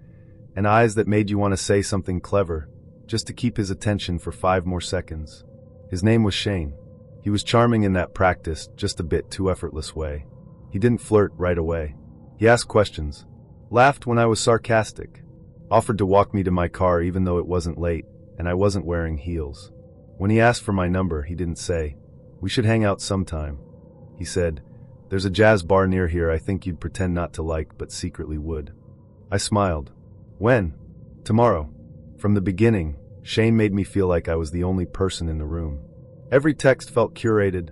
and eyes that made you want to say something clever, just to keep his attention for 5 more seconds. His name was Shane. He was charming in that practiced, just a bit too effortless way. He didn't flirt right away. He asked questions, laughed when I was sarcastic, offered to walk me to my car even though it wasn't late, and I wasn't wearing heels. When he asked for my number, he didn't say, "We should hang out sometime." He said, "There's a jazz bar near here I think you'd pretend not to like but secretly would." I smiled. "When?" "Tomorrow." From the beginning, Shane made me feel like I was the only person in the room. Every text felt curated,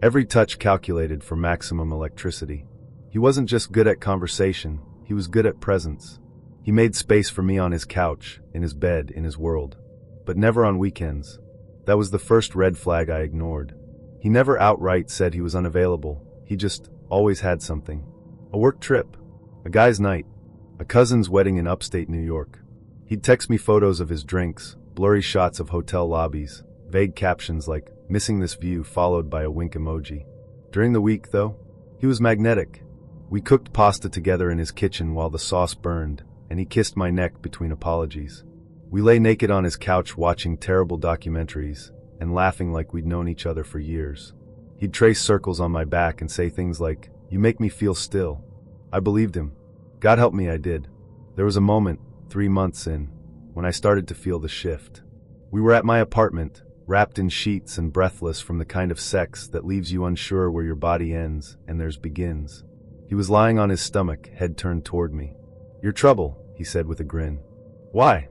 every touch calculated for maximum electricity. He wasn't just good at conversation, he was good at presence. He made space for me on his couch, in his bed, in his world. But never on weekends. That was the first red flag I ignored. He never outright said he was unavailable, he just always had something. A work trip, a guy's night, a cousin's wedding in upstate New York. He'd text me photos of his drinks, blurry shots of hotel lobbies, vague captions like, "Missing this view," followed by a wink emoji. During the week, though, he was magnetic. We cooked pasta together in his kitchen while the sauce burned, and he kissed my neck between apologies. We lay naked on his couch watching terrible documentaries and laughing like we'd known each other for years. He'd trace circles on my back and say things like, "You make me feel still." I believed him. God help me, I did. There was a moment, 3 months in, when I started to feel the shift. We were at my apartment, wrapped in sheets and breathless from the kind of sex that leaves you unsure where your body ends and theirs begins. He was lying on his stomach, head turned toward me. "Your trouble," he said with a grin. "Why?"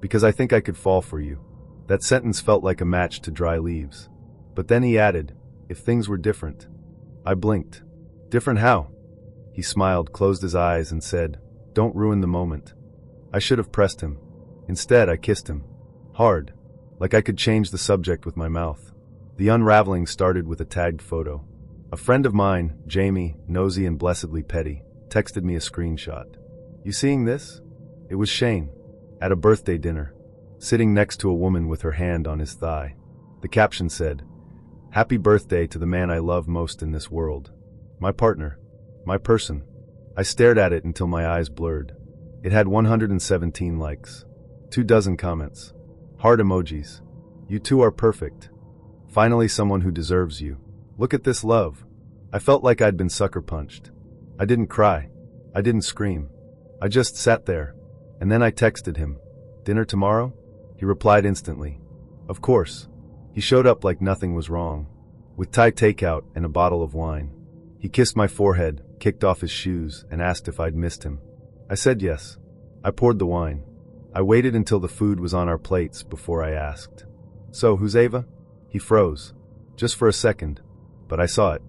"Because I think I could fall for you." That sentence felt like a match to dry leaves. But then he added, "If things were different." I blinked. "Different how?" He smiled, closed his eyes, and said, "Don't ruin the moment." I should have pressed him. Instead, I kissed him. Hard. Like I could change the subject with my mouth. The unraveling started with a tagged photo. A friend of mine, Jamie, nosy and blessedly petty, texted me a screenshot. You seeing this? It was Shane, at a birthday dinner, sitting next to a woman with her hand on his thigh. The caption said, "Happy birthday to the man I love most in this world. My partner. My person." I stared at it until my eyes blurred. It had 117 likes. 24 comments. Heart emojis. You two are perfect. Finally someone who deserves you. Look at this love. I felt like I'd been sucker punched. I didn't cry. I didn't scream. I just sat there. And then I texted him. Dinner tomorrow? He replied instantly. Of course. He showed up like nothing was wrong, with Thai takeout and a bottle of wine. He kissed my forehead, kicked off his shoes, and asked if I'd missed him. I said yes. I poured the wine. I waited until the food was on our plates before I asked. So, who's Ava? He froze. Just for a second. But I saw it.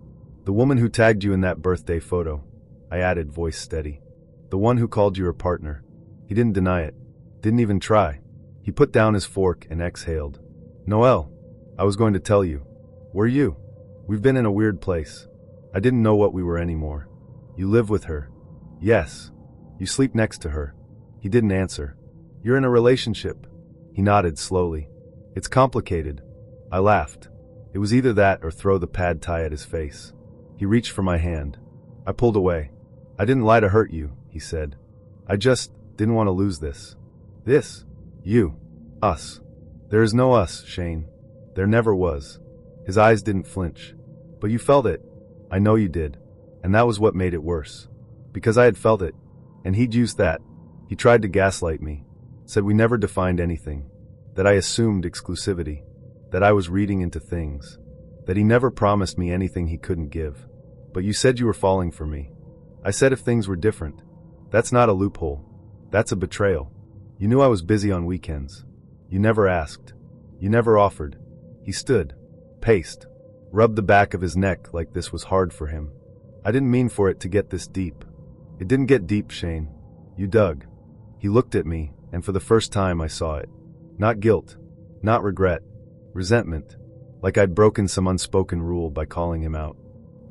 The woman who tagged you in that birthday photo. I added, voice steady. The one who called you her partner. He didn't deny it. Didn't even try. He put down his fork and exhaled. Noelle, I was going to tell you. Were you? We've been in a weird place. I didn't know what we were anymore. You live with her. Yes. You sleep next to her. He didn't answer. You're in a relationship. He nodded slowly. It's complicated. I laughed. It was either that or throw the pad thai at his face. He reached for my hand. I pulled away. I didn't lie to hurt you, he said. I just didn't want to lose this. This. You. Us. There is no us, Shane. There never was. His eyes didn't flinch. But you felt it. I know you did. And that was what made it worse. Because I had felt it. And he'd used that. He tried to gaslight me. Said we never defined anything. That I assumed exclusivity. That I was reading into things. That he never promised me anything he couldn't give. But you said you were falling for me. I said if things were different. That's not a loophole. That's a betrayal. You knew I was busy on weekends. You never asked. You never offered. He stood. Paced. Rubbed the back of his neck like this was hard for him. I didn't mean for it to get this deep. It didn't get deep, Shane. You dug. He looked at me, and for the first time I saw it. Not guilt. Not regret. Resentment. Like I'd broken some unspoken rule by calling him out.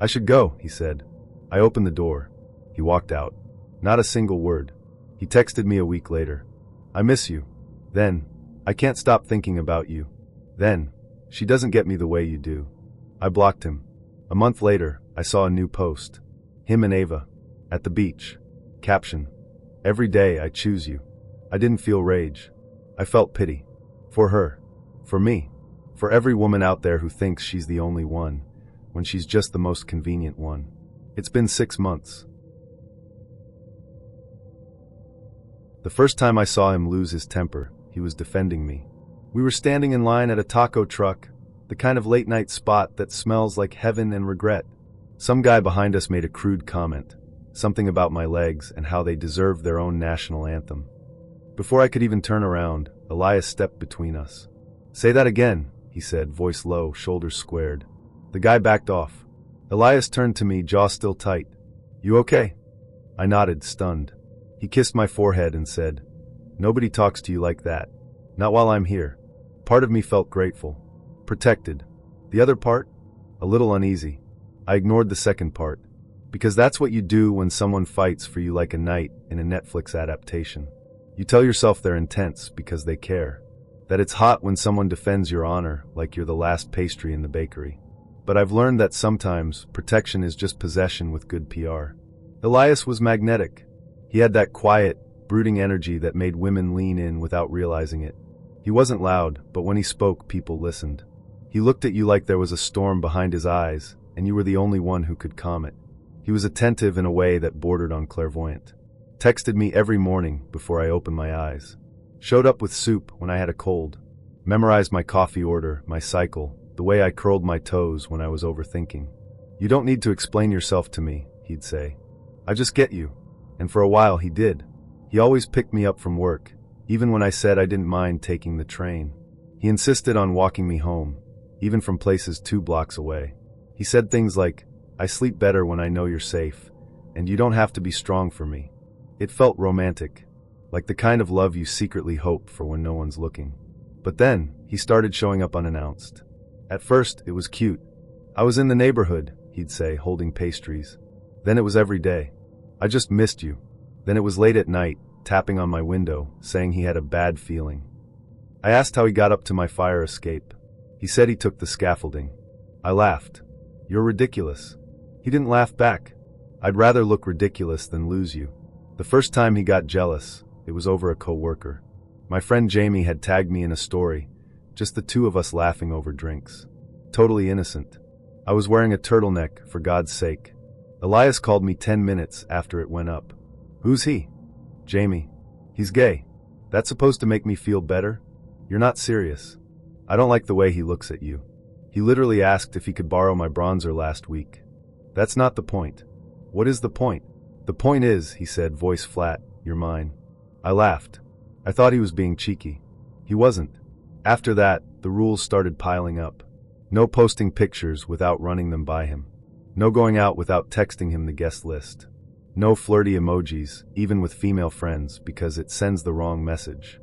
I should go, he said. I opened the door. He walked out. Not a single word. He texted me a week later. I miss you. Then, I can't stop thinking about you. Then, she doesn't get me the way you do. I blocked him. A month later, I saw a new post. Him and Ava. At the beach. Caption. Every day I choose you. I didn't feel rage. I felt pity. For her. For me. For every woman out there who thinks she's the only one, when she's just the most convenient one. It's been 6 months. The first time I saw him lose his temper, he was defending me. We were standing in line at a taco truck, the kind of late-night spot that smells like heaven and regret. Some guy behind us made a crude comment, something about my legs and how they deserved their own national anthem. Before I could even turn around, Elias stepped between us. Say that again, he said, voice low, shoulders squared. The guy backed off. Elias turned to me, jaw still tight. You okay? I nodded, stunned. He kissed my forehead and said, Nobody talks to you like that. Not while I'm here. Part of me felt grateful. Protected. The other part? A little uneasy. I ignored the second part. Because that's what you do when someone fights for you like a knight in a Netflix adaptation. You tell yourself they're intense because they care. That it's hot when someone defends your honor like you're the last pastry in the bakery. But I've learned that sometimes protection is just possession with good PR. Elias was magnetic. He had that quiet, brooding energy that made women lean in without realizing it. He wasn't loud, but when he spoke, people listened. He looked at you like there was a storm behind his eyes, and you were the only one who could calm it. He was attentive in a way that bordered on clairvoyant. Texted me every morning before I opened my eyes. Showed up with soup when I had a cold. Memorized my coffee order, my cycle, the way I curled my toes when I was overthinking. You don't need to explain yourself to me, he'd say. I just get you. And for a while he did. He always picked me up from work, even when I said I didn't mind taking the train. He insisted on walking me home, even from places 2 blocks away. He said things like, I sleep better when I know you're safe, and you don't have to be strong for me. It felt romantic, like the kind of love you secretly hope for when no one's looking. But then, he started showing up unannounced. At first, it was cute. I was in the neighborhood, he'd say, holding pastries. Then it was every day. I just missed you. Then it was late at night, tapping on my window, saying he had a bad feeling. I asked how he got up to my fire escape. He said he took the scaffolding. I laughed. You're ridiculous. He didn't laugh back. I'd rather look ridiculous than lose you. The first time he got jealous, it was over a coworker. My friend Jamie had tagged me in a story, just the two of us laughing over drinks. Totally innocent. I was wearing a turtleneck, for God's sake. Elias called me 10 minutes after it went up. Who's he? Jamie. He's gay. That's supposed to make me feel better? You're not serious. I don't like the way he looks at you. He literally asked if he could borrow my bronzer last week. That's not the point. What is the point? The point is, he said, voice flat, you're mine. I laughed. I thought he was being cheeky. He wasn't. After that, the rules started piling up. No posting pictures without running them by him. No going out without texting him the guest list. No flirty emojis, even with female friends, because it sends the wrong message.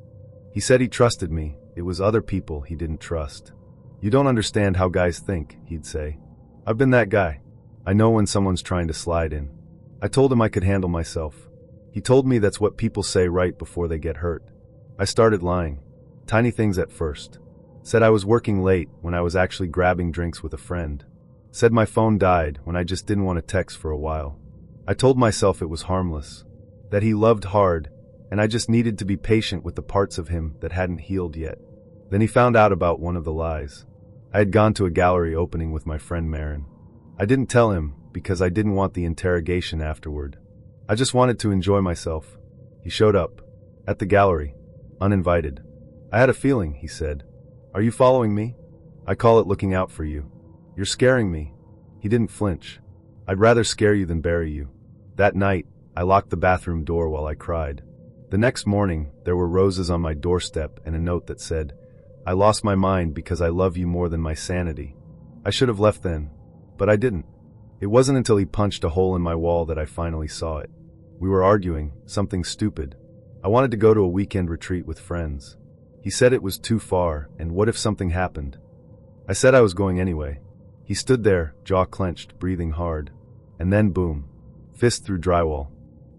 He said he trusted me. It was other people he didn't trust. You don't understand how guys think, he'd say. I've been that guy. I know when someone's trying to slide in. I told him I could handle myself. He told me that's what people say right before they get hurt. I started lying. Tiny things at first. Said I was working late when I was actually grabbing drinks with a friend. Said my phone died when I just didn't want to text for a while. I told myself it was harmless. That he loved hard, and I just needed to be patient with the parts of him that hadn't healed yet. Then he found out about one of the lies. I had gone to a gallery opening with my friend Marin. I didn't tell him because I didn't want the interrogation afterward. I just wanted to enjoy myself. He showed up. At the gallery. Uninvited. I had a feeling, he said. Are you following me? I call it looking out for you. You're scaring me. He didn't flinch. I'd rather scare you than bury you. That night, I locked the bathroom door while I cried. The next morning, there were roses on my doorstep and a note that said, I lost my mind because I love you more than my sanity. I should have left then, but I didn't. It wasn't until he punched a hole in my wall that I finally saw it. We were arguing, something stupid. I wanted to go to a weekend retreat with friends. He said it was too far, and what if something happened? I said I was going anyway. He stood there, jaw clenched, breathing hard. And then boom. Fist through drywall.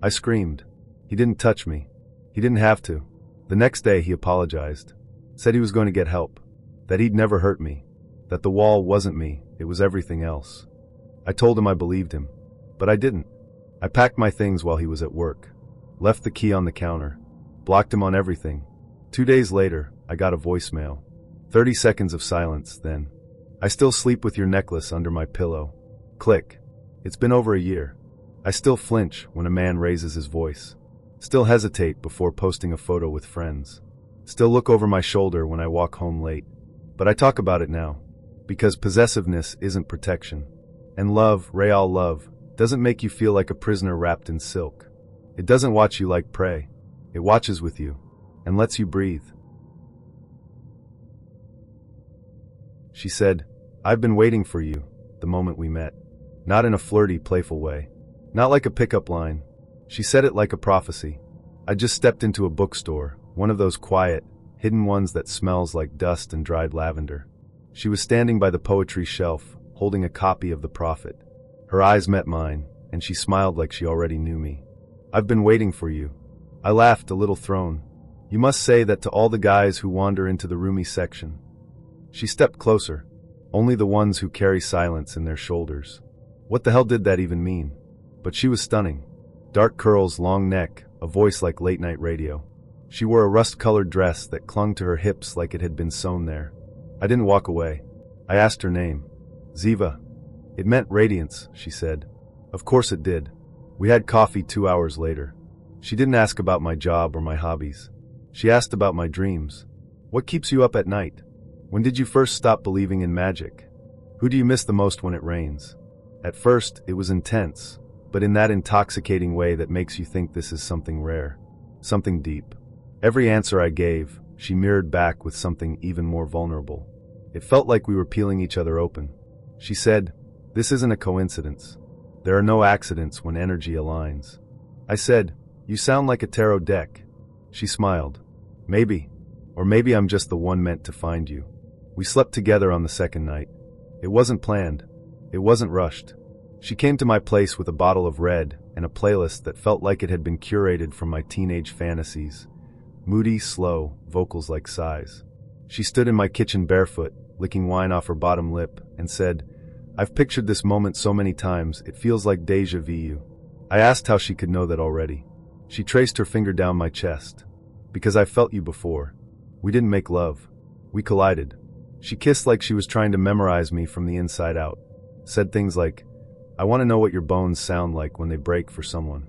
I screamed. He didn't touch me. He didn't have to. The next day he apologized. Said he was going to get help. That he'd never hurt me. That the wall wasn't me, it was everything else. I told him I believed him. But I didn't. I packed my things while he was at work. Left the key on the counter. Blocked him on everything. 2 days later, I got a voicemail. 30 seconds of silence, then. I still sleep with your necklace under my pillow. Click. It's been over a year. I still flinch when a man raises his voice. Still hesitate before posting a photo with friends. Still look over my shoulder when I walk home late. But I talk about it now. Because possessiveness isn't protection. And love, real love, doesn't make you feel like a prisoner wrapped in silk. It doesn't watch you like prey. It watches with you. And lets you breathe. She said, I've been waiting for you, the moment we met. Not in a flirty, playful way. Not like a pickup line. She said it like a prophecy. I just stepped into a bookstore, one of those quiet, hidden ones that smells like dust and dried lavender. She was standing by the poetry shelf, holding a copy of The Prophet. Her eyes met mine, and she smiled like she already knew me. I've been waiting for you. I laughed, a little thrown. You must say that to all the guys who wander into the roomy section. She stepped closer. Only the ones who carry silence in their shoulders. What the hell did that even mean? But she was stunning. Dark curls, long neck, a voice like late-night radio. She wore a rust-colored dress that clung to her hips like it had been sewn there. I didn't walk away. I asked her name. Ziva. It meant radiance, she said. Of course it did. We had coffee 2 hours later. She didn't ask about my job or my hobbies. She asked about my dreams. What keeps you up at night? When did you first stop believing in magic? Who do you miss the most when it rains? At first, it was intense, but in that intoxicating way that makes you think this is something rare, something deep. Every answer I gave, she mirrored back with something even more vulnerable. It felt like we were peeling each other open. She said, this isn't a coincidence. There are no accidents when energy aligns. I said, you sound like a tarot deck. She smiled. Maybe. Or maybe I'm just the one meant to find you. We slept together on the second night. It wasn't planned. It wasn't rushed. She came to my place with a bottle of red and a playlist that felt like it had been curated from my teenage fantasies. Moody, slow, vocals like sighs. She stood in my kitchen barefoot, licking wine off her bottom lip, and said, "I've pictured this moment so many times, it feels like déjà vu." I asked how she could know that already. She traced her finger down my chest. "Because I felt you before. We didn't make love. We collided." She kissed like she was trying to memorize me from the inside out. Said things like, "I want to know what your bones sound like when they break for someone."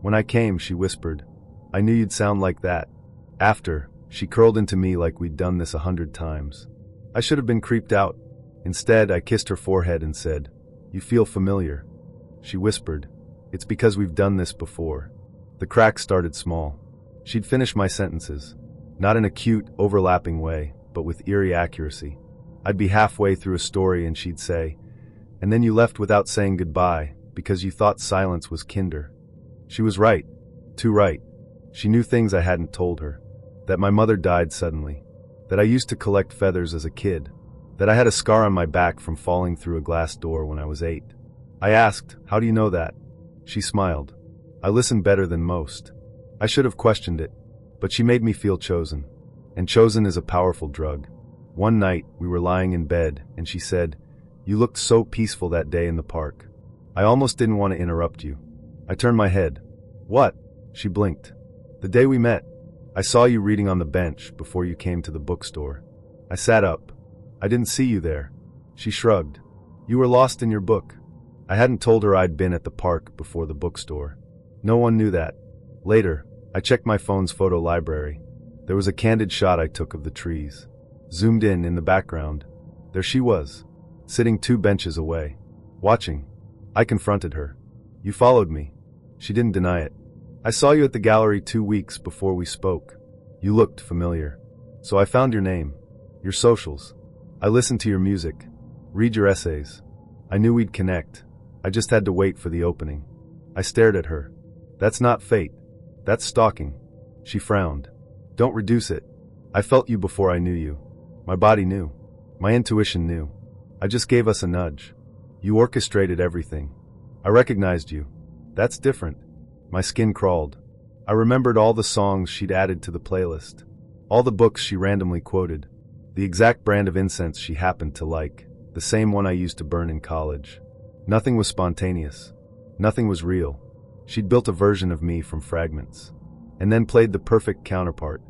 When I came, she whispered, "I knew you'd sound like that." After, she curled into me like we'd done this 100 times. I should have been creeped out. Instead, I kissed her forehead and said, "You feel familiar." She whispered, "It's because we've done this before." The cracks started small. She'd finish my sentences, not in a cute, overlapping way, but with eerie accuracy. I'd be halfway through a story and she'd say, "And then you left without saying goodbye because you thought silence was kinder." She was right. Too right. She knew things I hadn't told her. That my mother died suddenly. That I used to collect feathers as a kid. That I had a scar on my back from falling through a glass door when I was 8. I asked, "How do you know that?" She smiled. I listened better than most. I should have questioned it, but she made me feel chosen. And chosen is a powerful drug. One night, we were lying in bed, and she said, "You looked so peaceful that day in the park. I almost didn't want to interrupt you." I turned my head. "What?" She blinked. "The day we met. I saw you reading on the bench before you came to the bookstore." I sat up. "I didn't see you there." She shrugged. "You were lost in your book." I hadn't told her I'd been at the park before the bookstore. No one knew that. Later, I checked my phone's photo library. There was a candid shot I took of the trees. Zoomed in the background. There she was, sitting 2 benches away, watching. I confronted her. "You followed me." She didn't deny it. "I saw you at the gallery 2 weeks before we spoke. You looked familiar. So I found your name, your socials. I listened to your music, read your essays. I knew we'd connect. I just had to wait for the opening." I stared at her. "That's not fate. That's stalking." She frowned. "Don't reduce it. I felt you before I knew you. My body knew. My intuition knew. I just gave us a nudge. You orchestrated everything. I recognized you. That's different." My skin crawled. I remembered all the songs she'd added to the playlist. All the books she randomly quoted. The exact brand of incense she happened to like. The same one I used to burn in college. Nothing was spontaneous. Nothing was real. She'd built a version of me from fragments. And then played the perfect counterpart.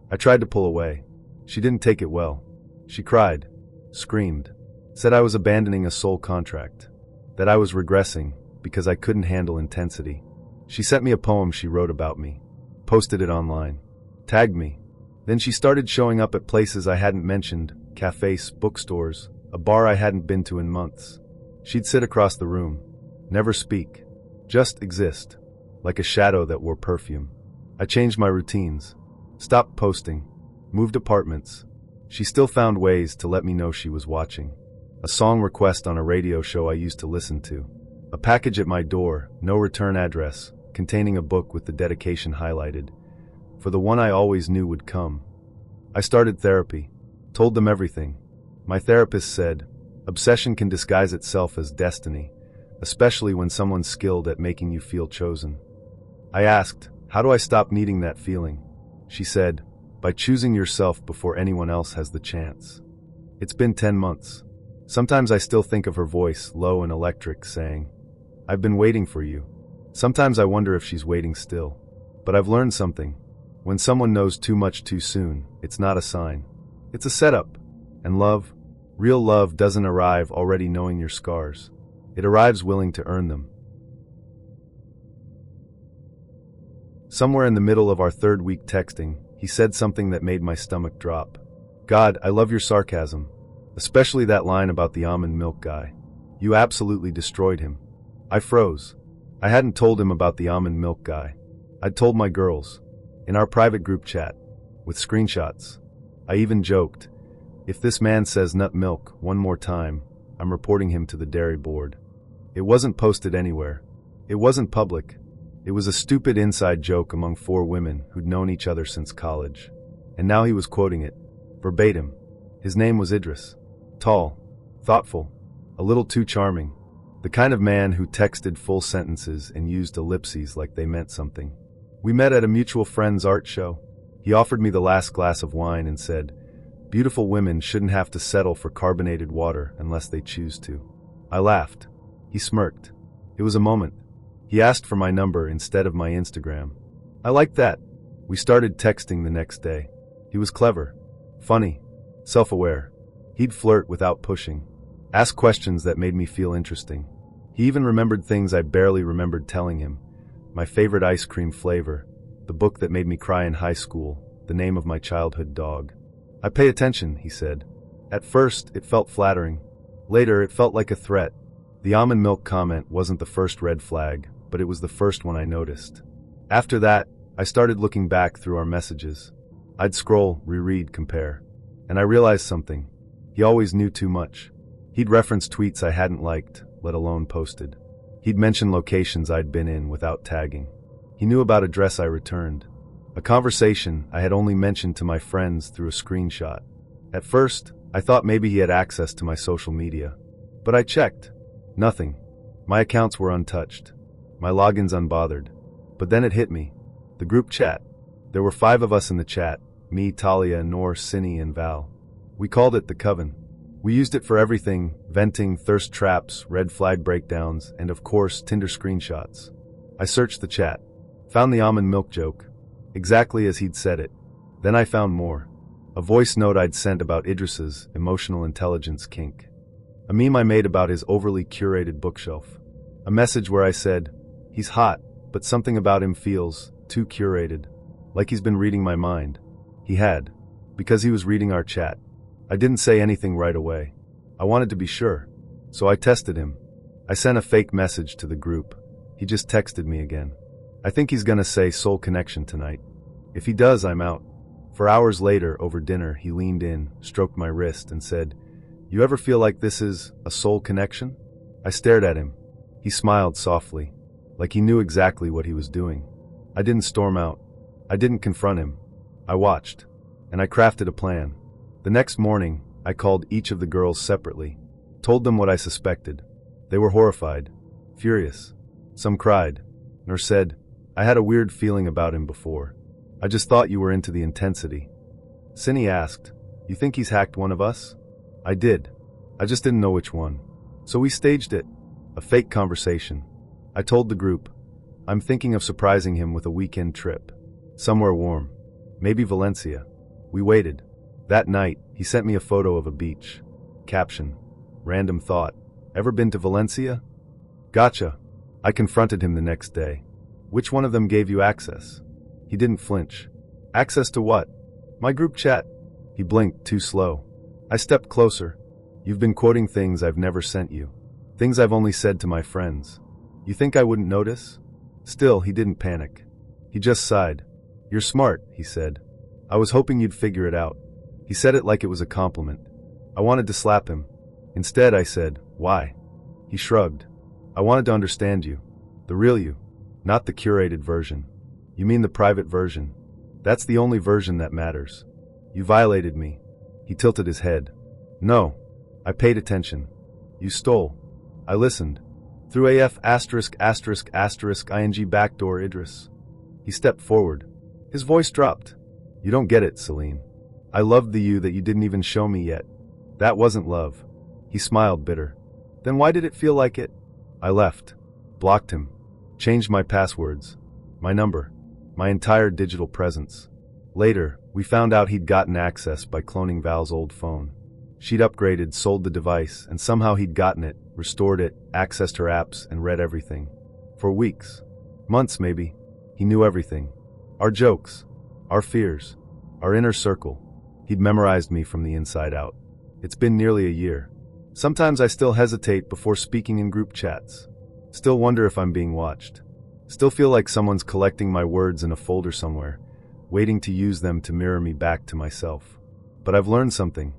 I tried to pull away. She didn't take it well. She cried. Screamed. Said I was abandoning a soul contract. That I was regressing because I couldn't handle intensity. She sent me a poem she wrote about me. Posted it online. Tagged me. Then she started showing up at places I hadn't mentioned, cafes, bookstores, a bar I hadn't been to in months. She'd sit across the room. Never speak. Just exist. Like a shadow that wore perfume. I changed my routines. Stopped posting. Moved apartments. She still found ways to let me know she was watching. A song request on a radio show I used to listen to. A package at my door, no return address, containing a book with the dedication highlighted. For the one I always knew would come. I started therapy. Told them everything. My therapist said, obsession can disguise itself as destiny, especially when someone's skilled at making you feel chosen. I asked, how do I stop needing that feeling? She said, by choosing yourself before anyone else has the chance. It's been 10 months. Sometimes I still think of her voice, low and electric, saying, I've been waiting for you. Sometimes I wonder if she's waiting still. But I've learned something. When someone knows too much too soon, it's not a sign. It's a setup. And love, real love, doesn't arrive already knowing your scars. It arrives willing to earn them. Somewhere in the middle of our 3rd week texting, he said something that made my stomach drop. God, I love your sarcasm. Especially that line about the almond milk guy. You absolutely destroyed him. I froze. I hadn't told him about the almond milk guy. I'd told my girls. In our private group chat. With screenshots. I even joked, if this man says nut milk one more time, I'm reporting him to the dairy board. It wasn't posted anywhere. It wasn't public. It was a stupid inside joke among 4 women who'd known each other since college. and now he was quoting it. Verbatim. His name was Idris. Tall. Thoughtful. A little too charming. The kind of man who texted full sentences and used ellipses like they meant something. We met at a mutual friend's art show. He offered me the last glass of wine and said, "Beautiful women shouldn't have to settle for carbonated water unless they choose to." I laughed. He smirked. It was a moment. He asked for my number instead of my Instagram. I liked that. We started texting the next day. He was clever, funny, self-aware. He'd flirt without pushing, ask questions that made me feel interesting. He even remembered things I barely remembered telling him. My favorite ice cream flavor, the book that made me cry in high school, the name of my childhood dog. "I pay attention," he said. At first, it felt flattering. Later, it felt like a threat. The almond milk comment wasn't the first red flag, but it was the first one I noticed. After that, I started looking back through our messages. I'd scroll, reread, compare. And I realized something. He always knew too much. He'd reference tweets I hadn't liked, let alone posted. He'd mention locations I'd been in without tagging. He knew about a dress I returned. A conversation I had only mentioned to my friends through a screenshot. At first, I thought maybe he had access to my social media. But I checked. Nothing. My accounts were untouched. My logins unbothered. But then it hit me. The group chat. There were 5 of us in the chat. Me, Talia, Noor, Cindy, and Val. We called it the Coven. We used it for everything: venting, thirst traps, red flag breakdowns, and of course, Tinder screenshots. I searched the chat. Found the almond milk joke. Exactly as he'd said it. Then I found more. A voice note I'd sent about Idris's emotional intelligence kink. A meme I made about his overly curated bookshelf. A message where I said, "He's hot, but something about him feels too curated. Like he's been reading my mind." He had. Because he was reading our chat. I didn't say anything right away. I wanted to be sure. So I tested him. I sent a fake message to the group. He just texted me again. I think he's gonna say soul connection tonight. If he does, I'm out. For hours later, over dinner, he leaned in, stroked my wrist, and said, "You ever feel like this is a soul connection?" I stared at him. He smiled softly, like he knew exactly what he was doing. I didn't storm out. I didn't confront him. I watched. And I crafted a plan. The next morning, I called each of the girls separately, told them what I suspected. They were horrified, furious. Some cried, or said, "I had a weird feeling about him before. I just thought you were into the intensity." Cindy asked, "You think he's hacked one of us?" I did. I just didn't know which one. So we staged it. A fake conversation. I told the group, "I'm thinking of surprising him with a weekend trip. Somewhere warm. Maybe Valencia." We waited. That night, he sent me a photo of a beach. Caption: "Random thought. Ever been to Valencia?" Gotcha. I confronted him the next day. "Which one of them gave you access?" He didn't flinch. "Access to what?" "My group chat." He blinked, too slow. I stepped closer. "You've been quoting things I've never sent you. Things I've only said to my friends. You think I wouldn't notice?" Still, he didn't panic. He just sighed. "You're smart," he said. "I was hoping you'd figure it out." He said it like it was a compliment. I wanted to slap him. Instead, I said, "Why?" He shrugged. "I wanted to understand you. The real you. Not the curated version." "You mean the private version?" "That's the only version that matters." "You violated me." He tilted his head. "No. I paid attention." "You stole." I listened. "Through AF ****ing backdoor Idris." He stepped forward. His voice dropped. "You don't get it, Celine. I loved the you that you didn't even show me yet. That wasn't love." He smiled bitter. "Then why did it feel like it?" I left. Blocked him. Changed my passwords. My number. My entire digital presence. Later, we found out he'd gotten access by cloning Val's old phone. She'd upgraded, sold the device, and somehow he'd gotten it, restored it, accessed her apps, and read everything. For weeks. Months, maybe. He knew everything. Our jokes. Our fears. Our inner circle. He'd memorized me from the inside out. It's been nearly a year. Sometimes I still hesitate before speaking in group chats. Still wonder if I'm being watched. Still feel like someone's collecting my words in a folder somewhere, waiting to use them to mirror me back to myself. But I've learned something.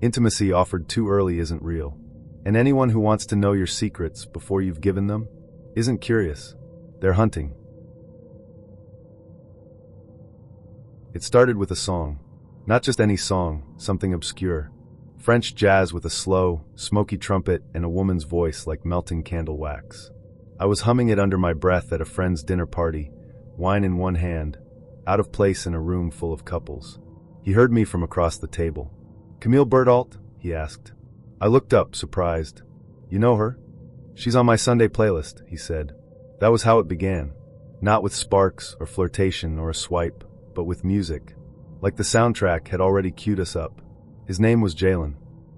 Intimacy offered too early isn't real. And anyone who wants to know your secrets before you've given them isn't curious. They're hunting. It started with a song. Not just any song, something obscure. French jazz with a slow, smoky trumpet and a woman's voice like melting candle wax. I was humming it under my breath at a friend's dinner party, wine in one hand, out of place in a room full of couples. He heard me from across the table. "Camille Berdault?" he asked. I looked up, surprised. "You know her?" "She's on my Sunday playlist," he said. That was how it began. Not with sparks or flirtation or a swipe, but with music. Like the soundtrack had already queued us up. His name was Jalen.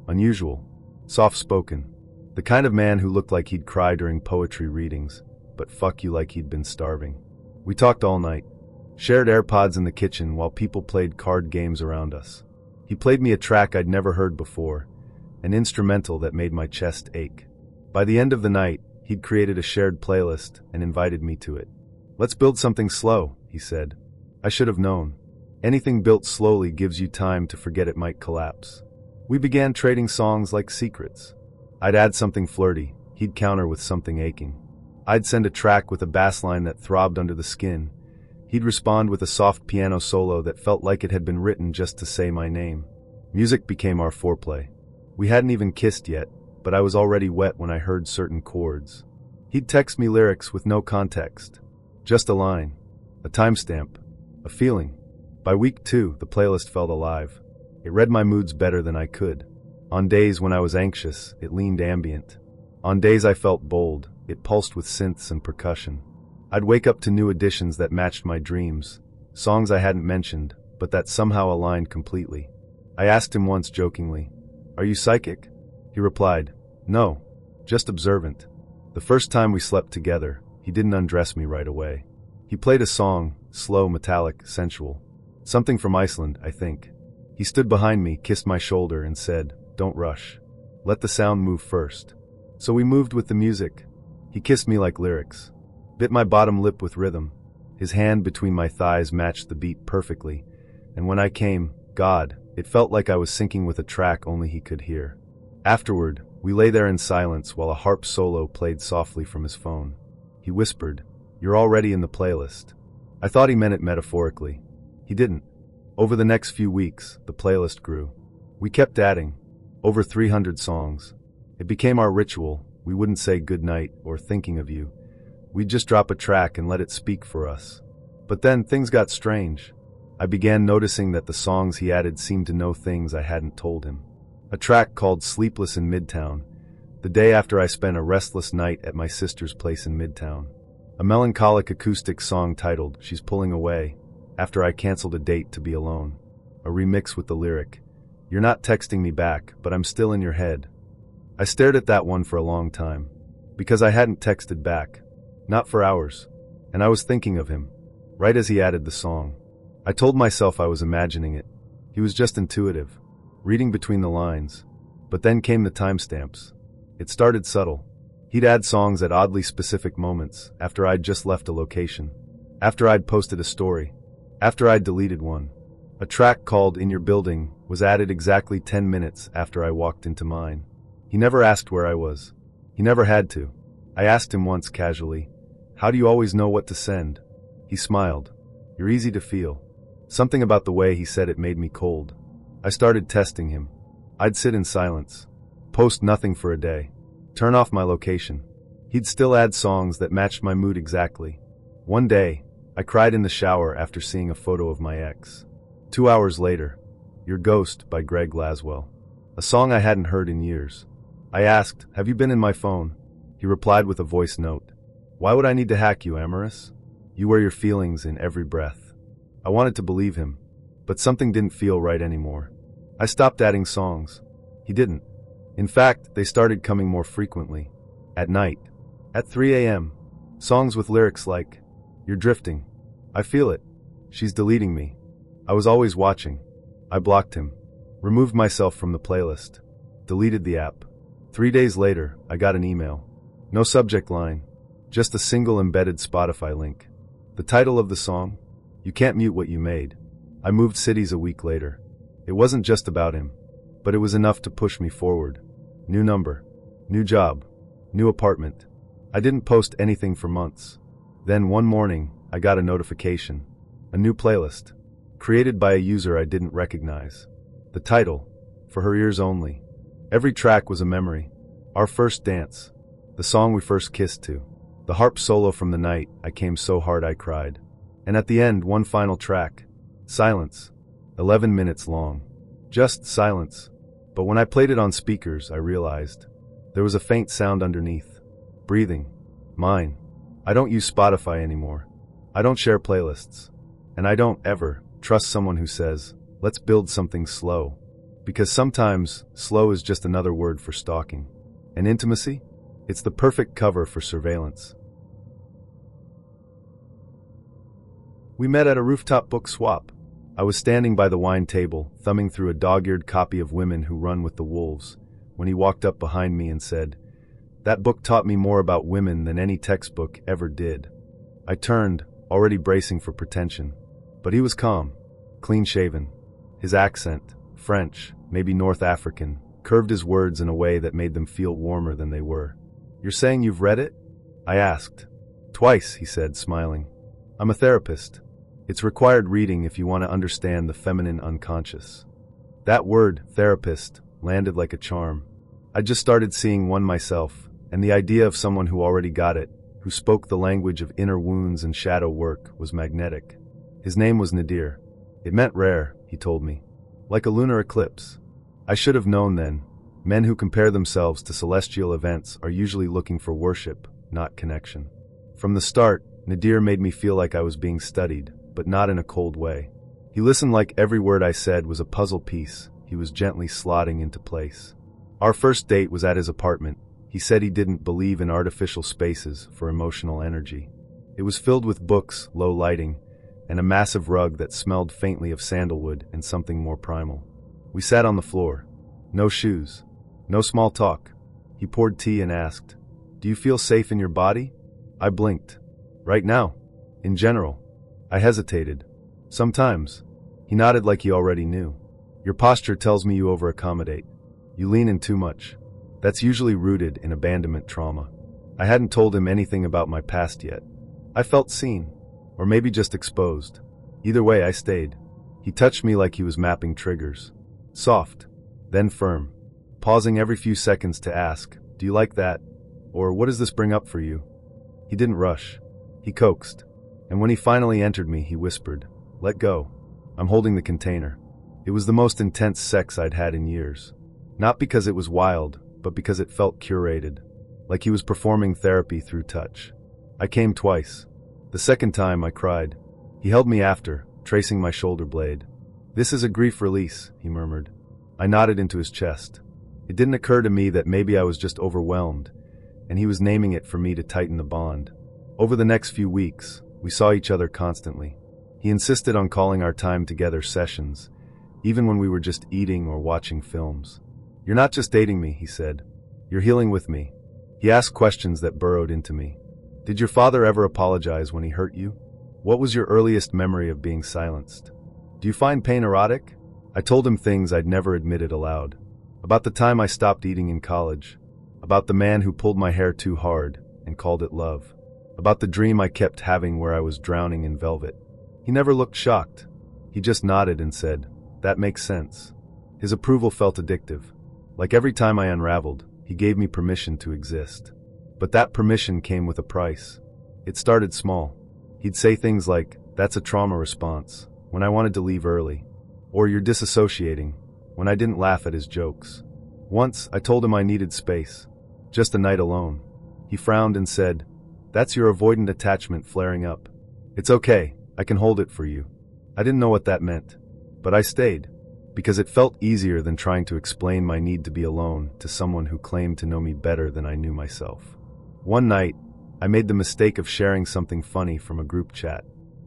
Unusual. Soft-spoken. The kind of man who looked like he'd cry during poetry readings, but fuck you like he'd been starving. We talked all night. Shared AirPods in the kitchen while people played card games around us. He played me a track I'd never heard before, an instrumental that made my chest ache. By the end of the night, he'd created a shared playlist and invited me to it. "Let's build something slow," he said. I should have known. Anything built slowly gives you time to forget it might collapse. We began trading songs like secrets. I'd add something flirty, he'd counter with something aching. I'd send a track with a bass line that throbbed under the skin. He'd respond with a soft piano solo that felt like it had been written just to say my name. Music became our foreplay. We hadn't even kissed yet, but I was already wet when I heard certain chords. He'd text me lyrics with no context. Just a line, a timestamp, a feeling. By week 2, the playlist felt alive. It read my moods better than I could. On days when I was anxious, it leaned ambient. On days I felt bold, it pulsed with synths and percussion. I'd wake up to new additions that matched my dreams, songs I hadn't mentioned, but that somehow aligned completely. I asked him once jokingly, "Are you psychic?" He replied, "No, just observant." The first time we slept together, he didn't undress me right away. He played a song, slow, metallic, sensual. Something from Iceland, I think. He stood behind me, kissed my shoulder, and said, "Don't rush. Let the sound move first." So we moved with the music. He kissed me like lyrics. Bit my bottom lip with rhythm. His hand between my thighs matched the beat perfectly. And when I came, God, it felt like I was syncing with a track only he could hear. Afterward, we lay there in silence while a harp solo played softly from his phone. He whispered, "You're already in the playlist." I thought he meant it metaphorically. He didn't. Over the next few weeks, the playlist grew. We kept adding. Over 300 songs. It became our ritual. We wouldn't say goodnight or thinking of you. We'd just drop a track and let it speak for us. But then things got strange. I began noticing that the songs he added seemed to know things I hadn't told him. A track called "Sleepless in Midtown," the day after I spent a restless night at my sister's place in Midtown. A melancholic acoustic song titled "She's Pulling Away," after I canceled a date to be alone. A remix with the lyric, "You're not texting me back, but I'm still in your head." I stared at that one for a long time. Because I hadn't texted back. Not for hours. And I was thinking of him. Right as he added the song. I told myself I was imagining it. He was just intuitive. Reading between the lines. But then came the timestamps. It started subtle. He'd add songs at oddly specific moments, after I'd just left a location. After I'd posted a story. After I'd deleted one. A track called "In Your Building" was added exactly 10 minutes after I walked into mine. He never asked where I was. He never had to. I asked him once casually, "How do you always know what to send?" He smiled. "You're easy to feel." Something about the way he said it made me cold. I started testing him. I'd sit in silence. Post nothing for a day. Turn off my location. He'd still add songs that matched my mood exactly. One day, I cried in the shower after seeing a photo of my ex. 2 hours later, "Your Ghost" by Greg Laswell. A song I hadn't heard in years. I asked, "Have you been in my phone?" He replied with a voice note. "Why would I need to hack you, amorous? You wear your feelings in every breath." I wanted to believe him, but something didn't feel right anymore. I stopped adding songs. He didn't. In fact, they started coming more frequently. At night. At 3 a.m. Songs with lyrics like, "You're drifting. I feel it. She's deleting me." I was always watching. I blocked him. Removed myself from the playlist. Deleted the app. 3 days later, I got an email. No subject line. Just a single embedded Spotify link. The title of the song? "You Can't Mute What You Made." I moved cities a week later. It wasn't just about him, but it was enough to push me forward. New number. New job. New apartment. I didn't post anything for months. Then one morning, I got a notification. A new playlist. created by a user I didn't recognize. The title, For Her Ears Only. Every track was a memory. Our first dance. The song we first kissed to. The harp solo from the night I came so hard I cried. And at the end, one final track. Silence. 11 minutes long. Just silence. But when I played it on speakers, I realized there was a faint sound underneath. Breathing. Mine. I don't use Spotify anymore. I don't share playlists. And I don't ever trust someone who says, let's build something slow. Because sometimes, slow is just another word for stalking. And intimacy? It's the perfect cover for surveillance. We met at a rooftop book swap. I was standing by the wine table, thumbing through a dog-eared copy of Women Who Run with the Wolves, when he walked up behind me and said, "That book taught me more about women than any textbook ever did." I turned, already bracing for pretension. But he was calm, clean-shaven. His accent, French, maybe North African, curved his words in a way that made them feel warmer than they were. "You're saying you've read it?" I asked. "Twice," he said, smiling. "I'm a therapist. It's required reading if you want to understand the feminine unconscious." That word, therapist, landed like a charm. I just started seeing one myself, and the idea of someone who already got it, who spoke the language of inner wounds and shadow work, was magnetic. His name was Nadir. It meant rare, he told me. Like a lunar eclipse. I should have known then. Men who compare themselves to celestial events are usually looking for worship, not connection. From the start, Nadir made me feel like I was being studied, but not in a cold way. He listened like every word I said was a puzzle piece he was gently slotting into place. Our first date was at his apartment. He said he didn't believe in artificial spaces for emotional energy. It was filled with books, low lighting, and a massive rug that smelled faintly of sandalwood and something more primal. We sat on the floor. No shoes. No small talk. He poured tea and asked, "Do you feel safe in your body?" I blinked. "Right now. In general." I hesitated. "Sometimes." He nodded like he already knew. "Your posture tells me you over-accommodate. You lean in too much. That's usually rooted in abandonment trauma." I hadn't told him anything about my past yet. I felt seen. Or maybe just exposed. Either way, I stayed. He touched me like he was mapping triggers. Soft. Then firm. Pausing every few seconds to ask, "Do you like that?" Or, "What does this bring up for you?" He didn't rush. He coaxed. And when he finally entered me, he whispered, "Let go. I'm holding the container." It was the most intense sex I'd had in years. Not because it was wild, but because it felt curated. Like he was performing therapy through touch. I came twice. The second time, I cried. He held me after, tracing my shoulder blade. "This is a grief release," he murmured. I nodded into his chest. It didn't occur to me that maybe I was just overwhelmed, and he was naming it for me to tighten the bond. Over the next few weeks, we saw each other constantly. He insisted on calling our time together sessions, even when we were just eating or watching films. "You're not just dating me," he said. "You're healing with me." He asked questions that burrowed into me. "Did your father ever apologize when he hurt you? What was your earliest memory of being silenced? Do you find pain erotic?" I told him things I'd never admitted aloud. About the time I stopped eating in college. About the man who pulled my hair too hard and called it love. About the dream I kept having where I was drowning in velvet. He never looked shocked. He just nodded and said, "That makes sense." His approval felt addictive. Like every time I unraveled, he gave me permission to exist. But that permission came with a price. It started small. He'd say things like, "That's a trauma response," when I wanted to leave early. Or, "You're disassociating," when I didn't laugh at his jokes. Once, I told him I needed space. Just a night alone. He frowned and said, "That's your avoidant attachment flaring up. It's okay, I can hold it for you." I didn't know what that meant. But I stayed. Because it felt easier than trying to explain my need to be alone to someone who claimed to know me better than I knew myself. One night, I made the mistake of sharing something funny from a group chat.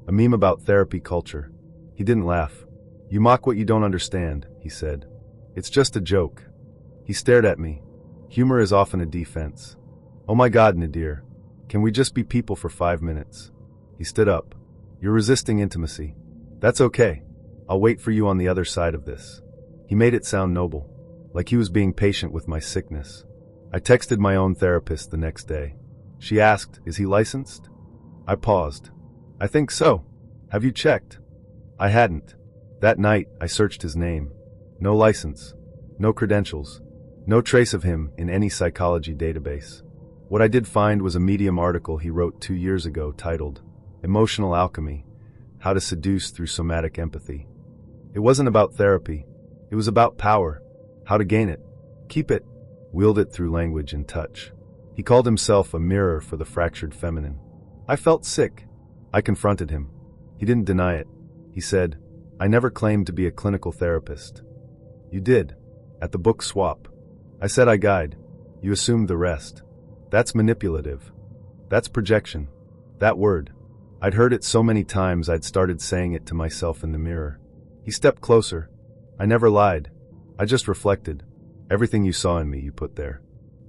A meme about therapy culture. He didn't laugh. "You mock what you don't understand," he said. "It's just a joke." He stared at me. Humor is often a defense. "Oh my God, Nadir. Can we just be people for 5 minutes?" He stood up. "You're resisting intimacy. That's okay. I'll wait for you on the other side of this." He made it sound noble. Like he was being patient with my sickness. I texted my own therapist the next day. She asked, "Is he licensed?" I paused. "I think so. Have you checked?" I hadn't. That night, I searched his name. No license. No credentials. No trace of him in any psychology database. What I did find was a Medium article he wrote 2 years ago titled, Emotional Alchemy: How to Seduce Through Somatic Empathy. It wasn't about therapy. It was about power. How to gain it, keep it, wield it through language and touch. He called himself a mirror for the fractured feminine. I felt sick. I confronted him. He didn't deny it. He said, I never claimed to be a clinical therapist. You did. At the book swap. I said I guide. You assumed the rest. That's manipulative. That's projection. That word. I'd heard it so many times I'd started saying it to myself in the mirror. He stepped closer. I never lied. I just reflected. Everything you saw in me, you put there.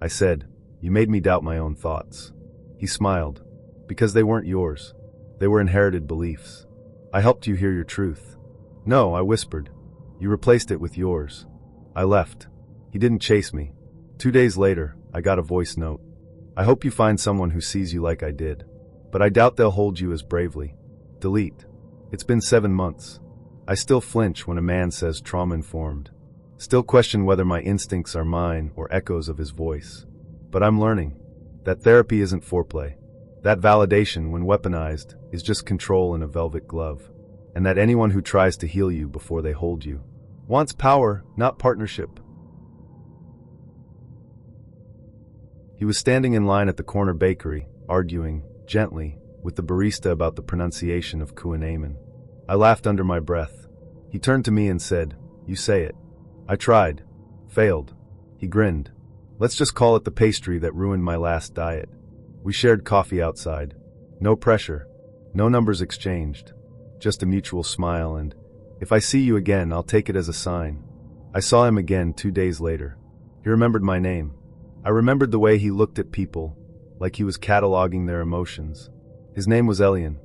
I said, you made me doubt my own thoughts. He smiled. Because they weren't yours. They were inherited beliefs. I helped you hear your truth. No, I whispered. You replaced it with yours. I left. He didn't chase me. 2 days later, I got a voice note. I hope you find someone who sees you like I did. But I doubt they'll hold you as bravely. Delete. It's been 7 months. I still flinch when a man says trauma-informed. Still question whether my instincts are mine or echoes of his voice. But I'm learning that therapy isn't foreplay. That validation, when weaponized, is just control in a velvet glove. And that anyone who tries to heal you before they hold you wants power, not partnership. He was standing in line at the corner bakery, arguing, gently, with the barista about the pronunciation of Kuanaman. I laughed under my breath. He turned to me and said, You say it. I tried. Failed. He grinned. Let's just call it the pastry that ruined my last diet. We shared coffee outside. No pressure. No numbers exchanged. Just a mutual smile, and if I see you again, I'll take it as a sign. I saw him again 2 days later. He remembered my name. I remembered the way he looked at people, like he was cataloging their emotions. His name was Elian.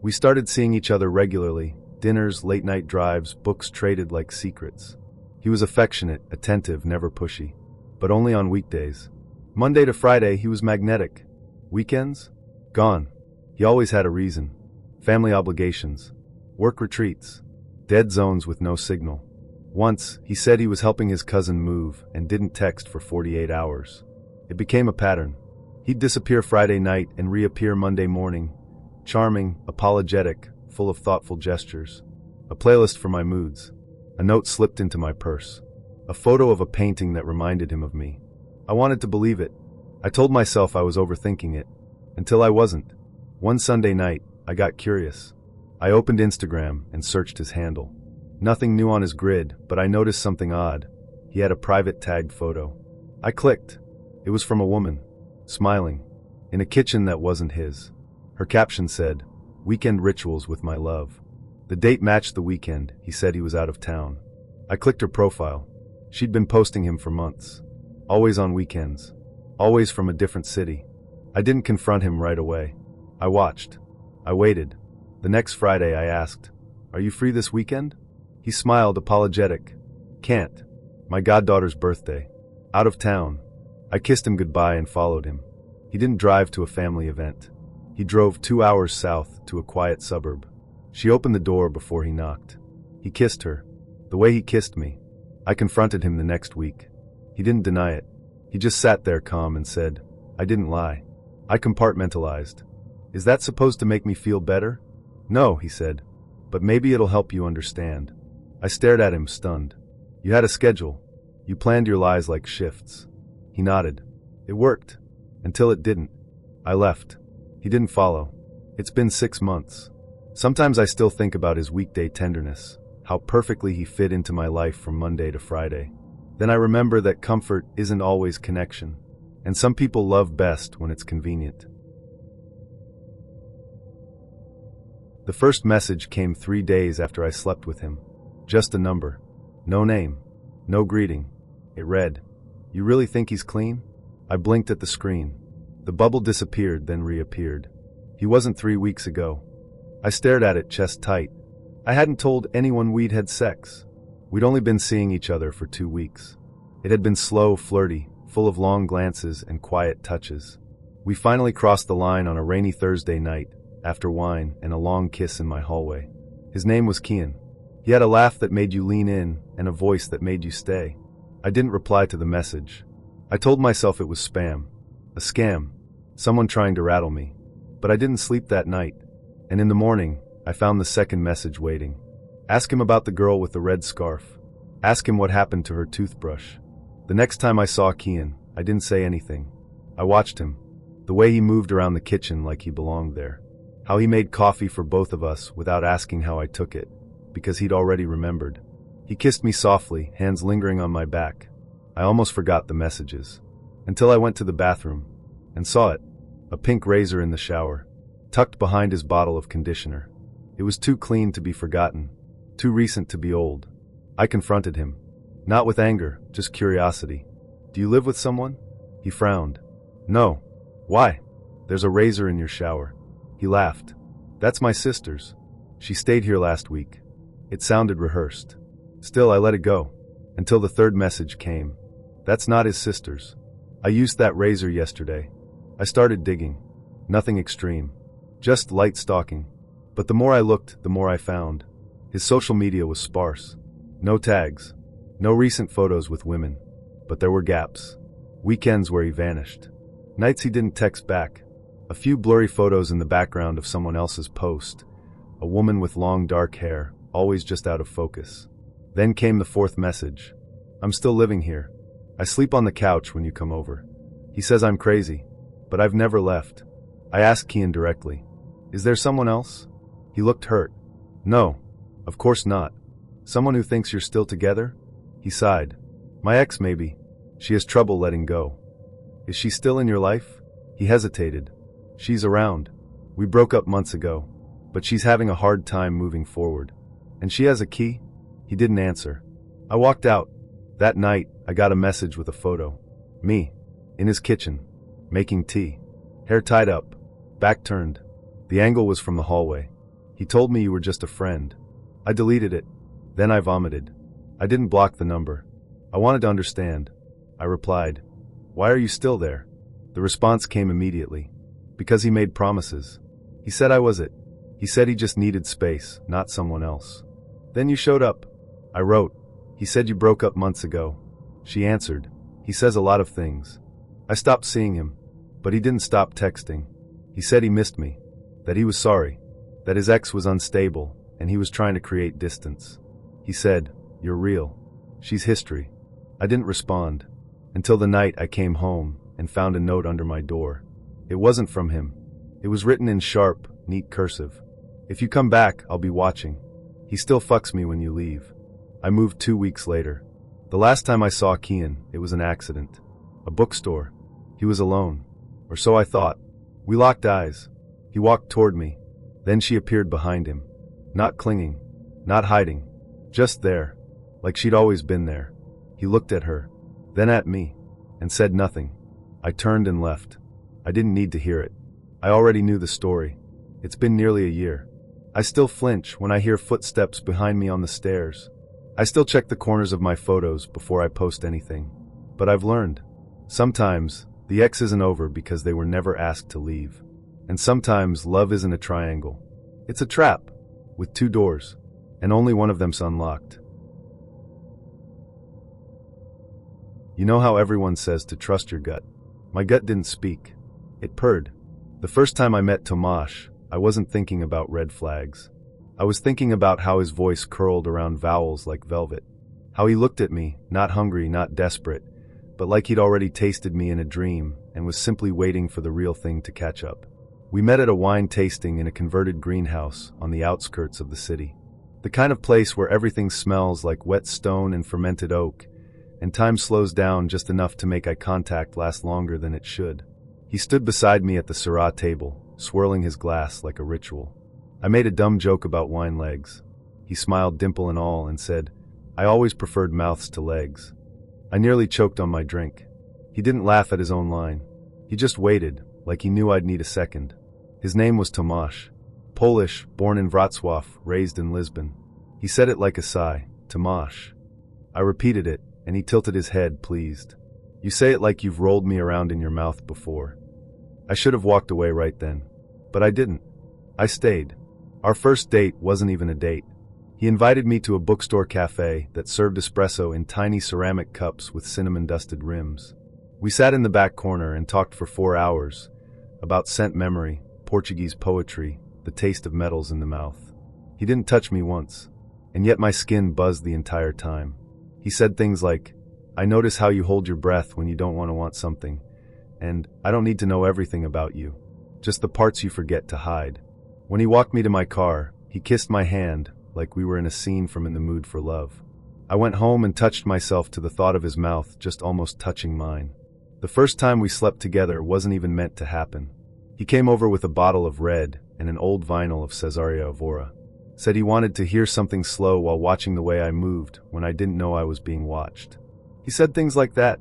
We started seeing each other regularly, dinners, late-night drives, books traded like secrets. He was affectionate, attentive, never pushy. But only on weekdays. Monday to Friday, he was magnetic. Weekends? Gone. He always had a reason. Family obligations. Work retreats. Dead zones with no signal. Once, he said he was helping his cousin move and didn't text for 48 hours. It became a pattern. He'd disappear Friday night and reappear Monday morning. Charming, apologetic, full of thoughtful gestures. A playlist for my moods. A note slipped into my purse. A photo of a painting that reminded him of me. I wanted to believe it. I told myself I was overthinking it. Until I wasn't. One Sunday night, I got curious. I opened Instagram and searched his handle. Nothing new on his grid, but I noticed something odd. He had a private tagged photo. I clicked. It was from a woman, smiling, in a kitchen that wasn't his. Her caption said, Weekend rituals with my love. The date matched the weekend. He said he was out of town. I clicked her profile. She'd been posting him for months. Always on weekends. Always from a different city. I didn't confront him right away. I watched. I waited. The next Friday I asked, Are you free this weekend? He smiled, apologetic. Can't. My goddaughter's birthday. Out of town. I kissed him goodbye and followed him. He didn't drive to a family event. He drove 2 hours south to a quiet suburb. She opened the door before he knocked. He kissed her. The way he kissed me. I confronted him the next week. He didn't deny it. He just sat there calm and said, I didn't lie. I compartmentalized. Is that supposed to make me feel better? No, he said. But maybe it'll help you understand. I stared at him, stunned. You had a schedule. You planned your lies like shifts. He nodded. It worked. Until it didn't. I left. He didn't follow. It's been 6 months. Sometimes I still think about his weekday tenderness, how perfectly he fit into my life from Monday to Friday. Then I remember that comfort isn't always connection, and some people love best when it's convenient. The first message came 3 days after I slept with him. Just a number. No name. No greeting. It read, You really think he's clean? I blinked at the screen. The bubble disappeared, then reappeared. He wasn't 3 weeks ago. I stared at it, chest tight. I hadn't told anyone we'd had sex. We'd only been seeing each other for 2 weeks. It had been slow, flirty, full of long glances and quiet touches. We finally crossed the line on a rainy Thursday night, after wine and a long kiss in my hallway. His name was Kian. He had a laugh that made you lean in and a voice that made you stay. I didn't reply to the message. I told myself it was spam. A scam. Someone trying to rattle me. But I didn't sleep that night. And in the morning, I found the second message waiting. Ask him about the girl with the red scarf. Ask him what happened to her toothbrush. The next time I saw Kian, I didn't say anything. I watched him. The way he moved around the kitchen like he belonged there. How he made coffee for both of us without asking how I took it, because he'd already remembered. He kissed me softly, hands lingering on my back. I almost forgot the messages. Until I went to the bathroom and saw it. A pink razor in the shower, tucked behind his bottle of conditioner. It was too clean to be forgotten, too recent to be old. I confronted him. Not with anger, just curiosity. Do you live with someone? He frowned. No. Why? There's a razor in your shower. He laughed. That's my sister's. She stayed here last week. It sounded rehearsed. Still, I let it go. Until the third message came. That's not his sister's. I used that razor yesterday. I started digging. Nothing extreme. Just light stalking. But the more I looked, the more I found. His social media was sparse. No tags. No recent photos with women. But there were gaps. Weekends where he vanished. Nights he didn't text back. A few blurry photos in the background of someone else's post. A woman with long dark hair, always just out of focus. Then came the fourth message. I'm still living here. I sleep on the couch when you come over. He says I'm crazy. But I've never left. I asked Kian directly. Is there someone else? He looked hurt. No. Of course not. Someone who thinks you're still together? He sighed. My ex maybe. She has trouble letting go. Is she still in your life? He hesitated. She's around. We broke up months ago. But she's having a hard time moving forward. And she has a key? He didn't answer. I walked out. That night, I got a message with a photo. Me. In his kitchen. Making tea. Hair tied up. Back turned. The angle was from the hallway. He told me you were just a friend. I deleted it. Then I vomited. I didn't block the number. I wanted to understand. I replied, "Why are you still there?" The response came immediately. Because he made promises. He said I was it. He said he just needed space, not someone else. Then you showed up. I wrote. He said you broke up months ago. She answered. He says a lot of things. I stopped seeing him. But he didn't stop texting. He said he missed me. That he was sorry. That his ex was unstable, and he was trying to create distance. He said, "You're real. She's history." I didn't respond. Until the night I came home and found a note under my door. It wasn't from him. It was written in sharp, neat cursive. If you come back, I'll be watching. He still fucks me when you leave. I moved 2 weeks later. The last time I saw Kian, it was an accident. A bookstore. He was alone. Or so I thought. We locked eyes. He walked toward me. Then she appeared behind him. Not clinging. Not hiding. Just there. Like she'd always been there. He looked at her. Then at me. And said nothing. I turned and left. I didn't need to hear it. I already knew the story. It's been nearly a year. I still flinch when I hear footsteps behind me on the stairs. I still check the corners of my photos before I post anything. But I've learned. Sometimes, the ex isn't over because they were never asked to leave. And sometimes love isn't a triangle. It's a trap, with 2 doors, and only one of them's unlocked. You know how everyone says to trust your gut? My gut didn't speak. It purred. The first time I met Tomasz, I wasn't thinking about red flags. I was thinking about how his voice curled around vowels like velvet. How he looked at me, not hungry, not desperate, but like he'd already tasted me in a dream and was simply waiting for the real thing to catch up. We met at a wine tasting in a converted greenhouse on the outskirts of the city. The kind of place where everything smells like wet stone and fermented oak, and time slows down just enough to make eye contact last longer than it should. He stood beside me at the Syrah table, swirling his glass like a ritual. I made a dumb joke about wine legs. He smiled, dimple and all, and said, "I always preferred mouths to legs." I nearly choked on my drink. He didn't laugh at his own line. He just waited, like he knew I'd need a second. His name was Tomasz. Polish, born in Wrocław, raised in Lisbon. He said it like a sigh, Tomasz. I repeated it, and he tilted his head, pleased. You say it like you've rolled me around in your mouth before. I should have walked away right then. But I didn't. I stayed. Our first date wasn't even a date. He invited me to a bookstore cafe that served espresso in tiny ceramic cups with cinnamon-dusted rims. We sat in the back corner and talked for 4 hours about scent memory, Portuguese poetry, the taste of metals in the mouth. He didn't touch me once, and yet my skin buzzed the entire time. He said things like, "I notice how you hold your breath when you don't want something, and I don't need to know everything about you, just the parts you forget to hide." When he walked me to my car, he kissed my hand like we were in a scene from In the Mood for Love. I went home and touched myself to the thought of his mouth just almost touching mine. The first time we slept together wasn't even meant to happen. He came over with a bottle of red and an old vinyl of Cesaria Evora. Said he wanted to hear something slow while watching the way I moved when I didn't know I was being watched. He said things like that,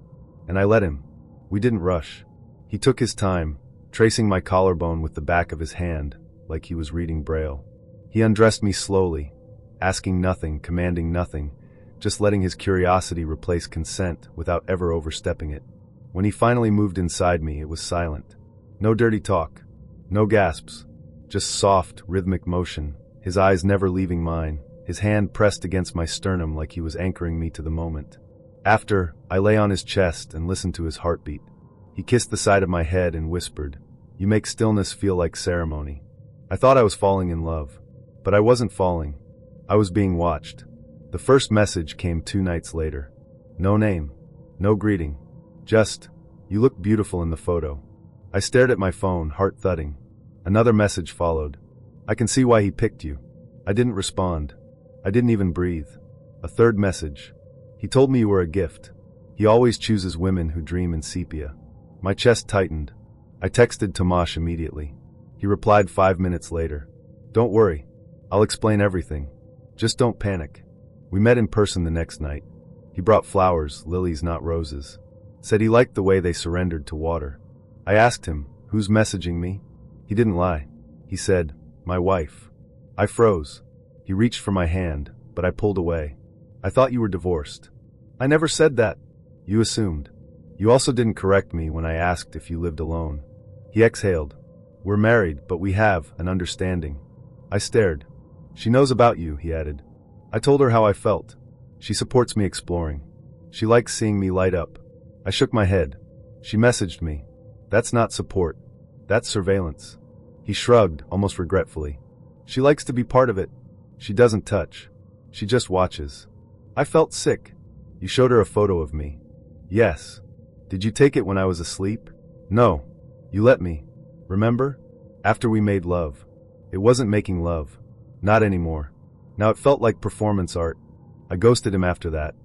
and I let him. We didn't rush. He took his time, tracing my collarbone with the back of his hand, like he was reading Braille. He undressed me slowly, asking nothing, commanding nothing, just letting his curiosity replace consent without ever overstepping it. When he finally moved inside me, it was silent. No dirty talk, no gasps, just soft, rhythmic motion, his eyes never leaving mine, his hand pressed against my sternum like he was anchoring me to the moment. After, I lay on his chest and listened to his heartbeat. He kissed the side of my head and whispered, "You make stillness feel like ceremony." I thought I was falling in love, but I wasn't falling. I was being watched. The first message came 2 nights later. No name, no greeting, just, "You look beautiful in the photo." I stared at my phone, heart thudding. Another message followed. "I can see why he picked you." I didn't respond. I didn't even breathe. A third message. "He told me you were a gift. He always chooses women who dream in sepia." My chest tightened. I texted Tomasz immediately. He replied 5 minutes later. "Don't worry. I'll explain everything. Just don't panic." We met in person the next night. He brought flowers, lilies not roses. Said he liked the way they surrendered to water. I asked him, "Who's messaging me?" He didn't lie. He said, "My wife." I froze. He reached for my hand, but I pulled away. "I thought you were divorced." "I never said that." "You assumed. You also didn't correct me when I asked if you lived alone." He exhaled. "We're married, but we have an understanding." I stared. "She knows about you," he added. I told her how I felt. "She supports me exploring. She likes seeing me light up." I shook my head. She messaged me. "That's not support. That's surveillance." He shrugged, almost regretfully. "She likes to be part of it. She doesn't touch. She just watches." I felt sick. "You showed her a photo of me." "Yes." "Did you take it when I was asleep?" "No. You let me. Remember? After we made love." It wasn't making love. Not anymore. Now it felt like performance art. I ghosted him after that.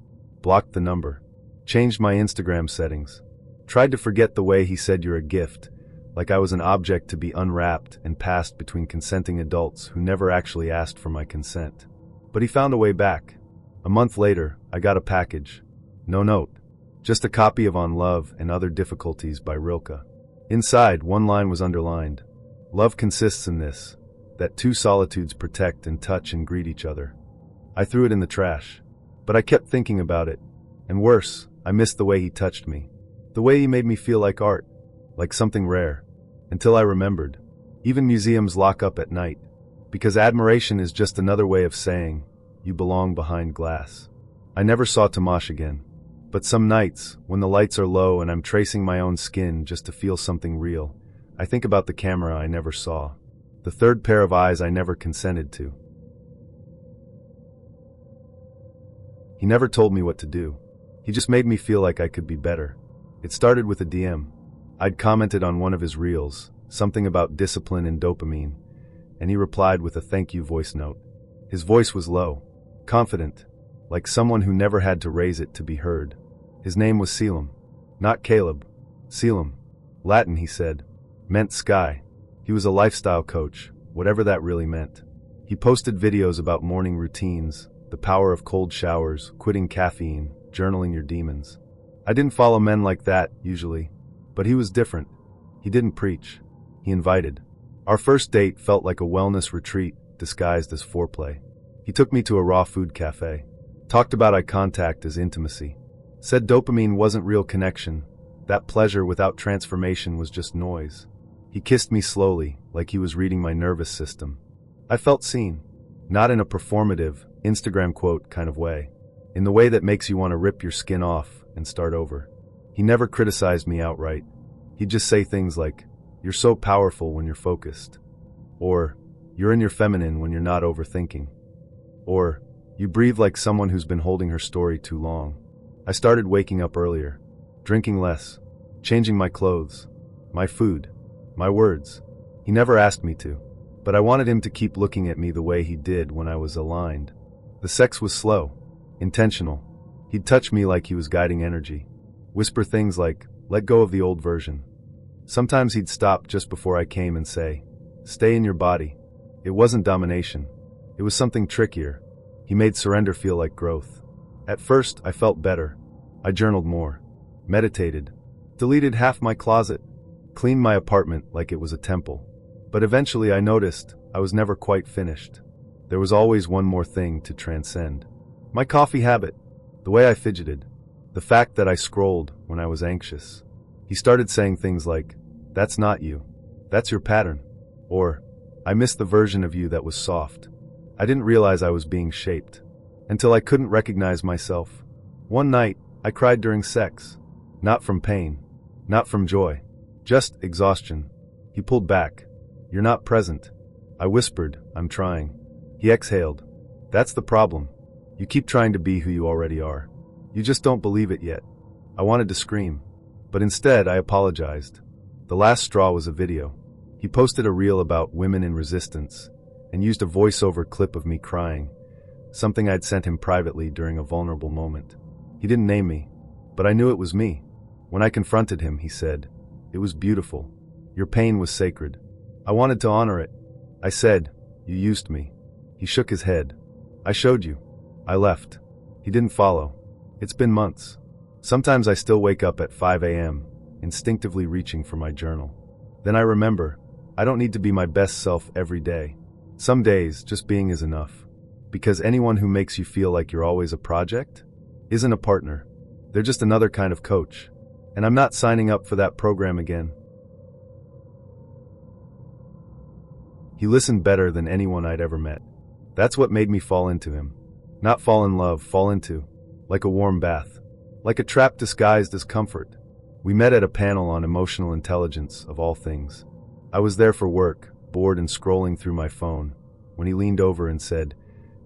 Blocked the number. Changed my Instagram settings. Tried to forget the way he said you're a gift, like I was an object to be unwrapped and passed between consenting adults who never actually asked for my consent. But he found a way back. A month later, I got a package. No note. Just a copy of On Love and Other Difficulties by Rilke. Inside, one line was underlined. "Love consists in this, that 2 solitudes protect and touch and greet each other." I threw it in the trash. But I kept thinking about it. And worse, I missed the way he touched me. The way he made me feel like art, like something rare. Until I remembered. Even museums lock up at night. Because admiration is just another way of saying, you belong behind glass. I never saw Tomasz again. But some nights, when the lights are low and I'm tracing my own skin just to feel something real, I think about the camera I never saw. The third pair of eyes I never consented to. He never told me what to do. He just made me feel like I could be better. It started with a DM. I'd commented on one of his reels, something about discipline and dopamine, and he replied with a thank you voice note. His voice was low, confident, like someone who never had to raise it to be heard. His name was Selim. Not Caleb. Selim. Latin, he said. Meant sky. He was a lifestyle coach, whatever that really meant. He posted videos about morning routines, the power of cold showers, quitting caffeine, journaling your demons. I didn't follow men like that, usually. But he was different. He didn't preach. He invited. Our first date felt like a wellness retreat disguised as foreplay. He took me to a raw food cafe. Talked about eye contact as intimacy. Said dopamine wasn't real connection. That pleasure without transformation was just noise. He kissed me slowly, like he was reading my nervous system. I felt seen. Not in a performative, Instagram quote kind of way, in the way that makes you want to rip your skin off and start over. He never criticized me outright. He'd just say things like, "You're so powerful when you're focused," or "You're in your feminine when you're not overthinking," or "You breathe like someone who's been holding her story too long." I started waking up earlier, drinking less, changing my clothes, my food, my words. He never asked me to, but I wanted him to keep looking at me the way he did when I was aligned. The sex was slow, intentional. He'd touch me like he was guiding energy, whisper things like, "Let go of the old version." Sometimes he'd stop just before I came and say, "Stay in your body." It wasn't domination. It was something trickier. He made surrender feel like growth. At first, I felt better. I journaled more, meditated, deleted half my closet, cleaned my apartment like it was a temple. But eventually I noticed I was never quite finished. There was always one more thing to transcend. My coffee habit, the way I fidgeted, the fact that I scrolled when I was anxious. He started saying things like, "That's not you. That's your pattern." Or, "I miss the version of you that was soft." I didn't realize I was being shaped, until I couldn't recognize myself. One night, I cried during sex. Not from pain, not from joy, just exhaustion. He pulled back. "You're not present." I whispered, "I'm trying." He exhaled. "That's the problem. You keep trying to be who you already are. You just don't believe it yet." I wanted to scream, but instead I apologized. The last straw was a video. He posted a reel about women in resistance, and used a voiceover clip of me crying, something I'd sent him privately during a vulnerable moment. He didn't name me, but I knew it was me. When I confronted him, he said, "It was beautiful. Your pain was sacred." I wanted to honor it. I said, "You used me." He shook his head. "I showed you." I left. He didn't follow. It's been months. Sometimes I still wake up at 5 a.m., instinctively reaching for my journal. Then I remember, I don't need to be my best self every day. Some days, just being is enough. Because anyone who makes you feel like you're always a project isn't a partner. They're just another kind of coach. And I'm not signing up for that program again. He listened better than anyone I'd ever met. That's what made me fall into him. Not fall in love, fall into. Like a warm bath. Like a trap disguised as comfort. We met at a panel on emotional intelligence, of all things. I was there for work, bored and scrolling through my phone, when he leaned over and said,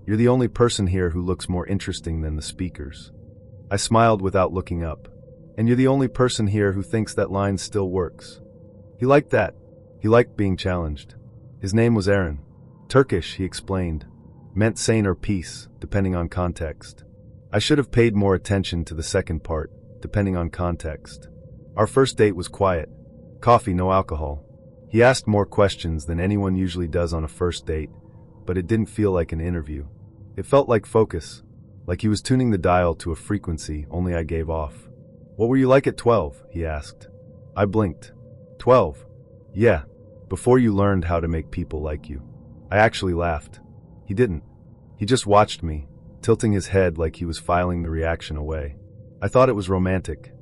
"You're the only person here who looks more interesting than the speakers." I smiled without looking up. "And you're the only person here who thinks that line still works." He liked that. He liked being challenged. His name was Aaron. Turkish, he explained. Meant sane or peace, depending on context. I should have paid more attention to the second part, depending on context. Our first date was quiet. Coffee, no alcohol. He asked more questions than anyone usually does on a first date, but it didn't feel like an interview. It felt like focus, like he was tuning the dial to a frequency only I gave off. "What were you like at 12? He asked. I blinked. 12? Yeah, before you learned how to make people like you. I actually laughed. He didn't. He just watched me, tilting his head like he was filing the reaction away. I thought it was romantic.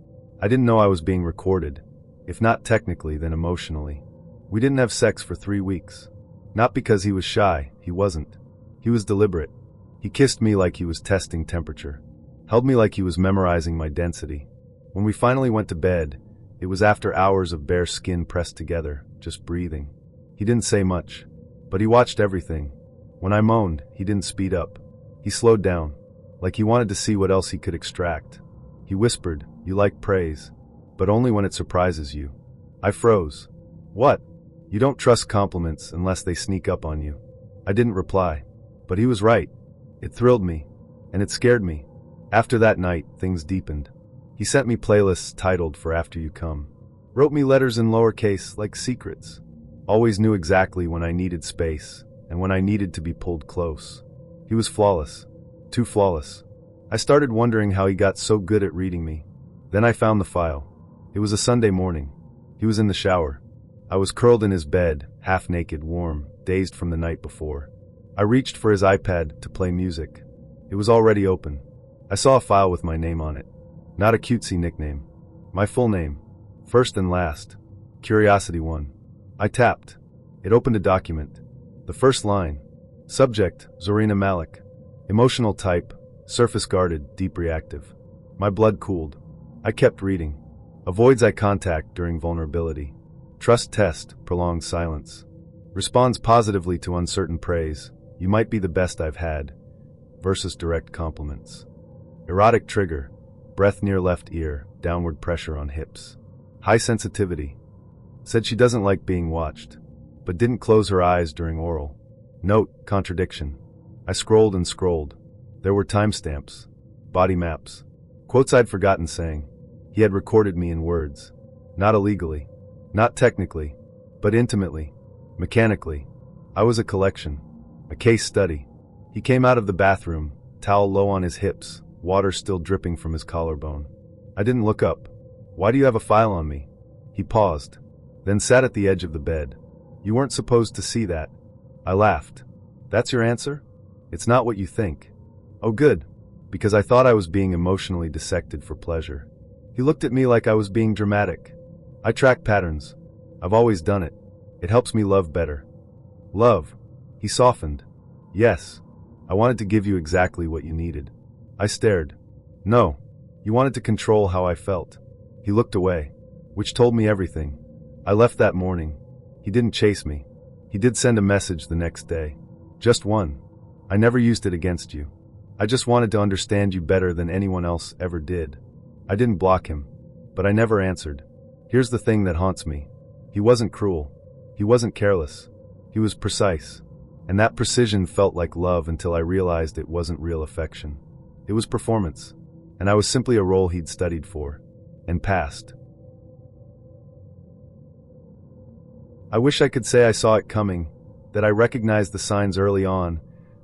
I didn't know I was being recorded, if not technically, then emotionally. We didn't have sex for 3 weeks. Not because he was shy, he wasn't. He was deliberate. He kissed me like he was testing temperature. Held me like he was memorizing my density. When we finally went to bed, it was after hours of bare skin pressed together, just breathing. He didn't say much, but he watched everything. When I moaned, he didn't speed up. He slowed down, like he wanted to see what else he could extract. He whispered, "You like praise, but only when it surprises you." I froze. "What? You don't trust compliments unless they sneak up on you." I didn't reply, but he was right. It thrilled me, and it scared me. After that night, things deepened. He sent me playlists titled "For After You Come." Wrote me letters in lowercase like secrets. Always knew exactly when I needed space, and when I needed to be pulled close. He was flawless. Too flawless. I started wondering how he got so good at reading me. Then I found the file. It was a Sunday morning. He was in the shower. I was curled in his bed, half naked, warm, dazed from the night before. I reached for his iPad to play music. It was already open. I saw a file with my name on it. Not a cutesy nickname. My full name. First and last. Curiosity 1. I tapped. It opened a document. The first line. Subject, Zorina Malik. Emotional type, surface guarded, deep reactive. My blood cooled. I kept reading. Avoids eye contact during vulnerability. Trust test, prolonged silence. Responds positively to uncertain praise. You might be the best I've had. Versus direct compliments. Erotic trigger. Breath near left ear, downward pressure on hips. High sensitivity. Said she doesn't like being watched, but didn't close her eyes during oral. Note, contradiction. I scrolled and scrolled. There were timestamps. Body maps. Quotes I'd forgotten saying. He had recorded me in words. Not illegally. Not technically. But intimately. Mechanically. I was a collection. A case study. He came out of the bathroom, towel low on his hips, water still dripping from his collarbone. I didn't look up. Why do you have a file on me? He paused. Then sat at the edge of the bed. You weren't supposed to see that. I laughed. That's your answer? It's not what you think. Oh good. Because I thought I was being emotionally dissected for pleasure. He looked at me like I was being dramatic. I track patterns. I've always done it. It helps me love better. Love. He softened. Yes. I wanted to give you exactly what you needed. I stared. No. You wanted to control how I felt. He looked away. Which told me everything. I left that morning. He didn't chase me. He did send a message the next day. Just one. I never used it against you. I just wanted to understand you better than anyone else ever did. I didn't block him. But I never answered. Here's the thing that haunts me. He wasn't cruel. He wasn't careless. He was precise. And that precision felt like love until I realized it wasn't real affection. It was performance. And I was simply a role he'd studied for. And passed. I wish I could say I saw it coming, that I recognized the signs early on,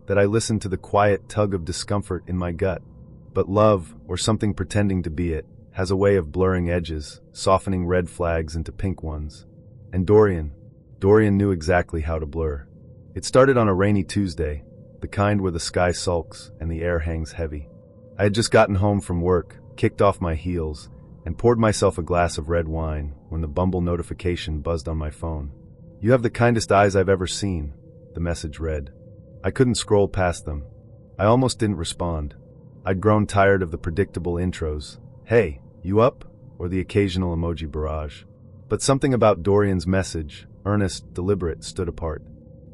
that I listened to the quiet tug of discomfort in my gut. But love, or something pretending to be it, has a way of blurring edges, softening red flags into pink ones. And Dorian knew exactly how to blur. It started on a rainy Tuesday, the kind where the sky sulks and the air hangs heavy. I had just gotten home from work, kicked off my heels, and poured myself a glass of red wine when the Bumble notification buzzed on my phone. You have the kindest eyes I've ever seen, the message read. I couldn't scroll past them. I almost didn't respond. I'd grown tired of the predictable intros. Hey, you up? Or the occasional emoji barrage. But something about Dorian's message, earnest, deliberate, stood apart.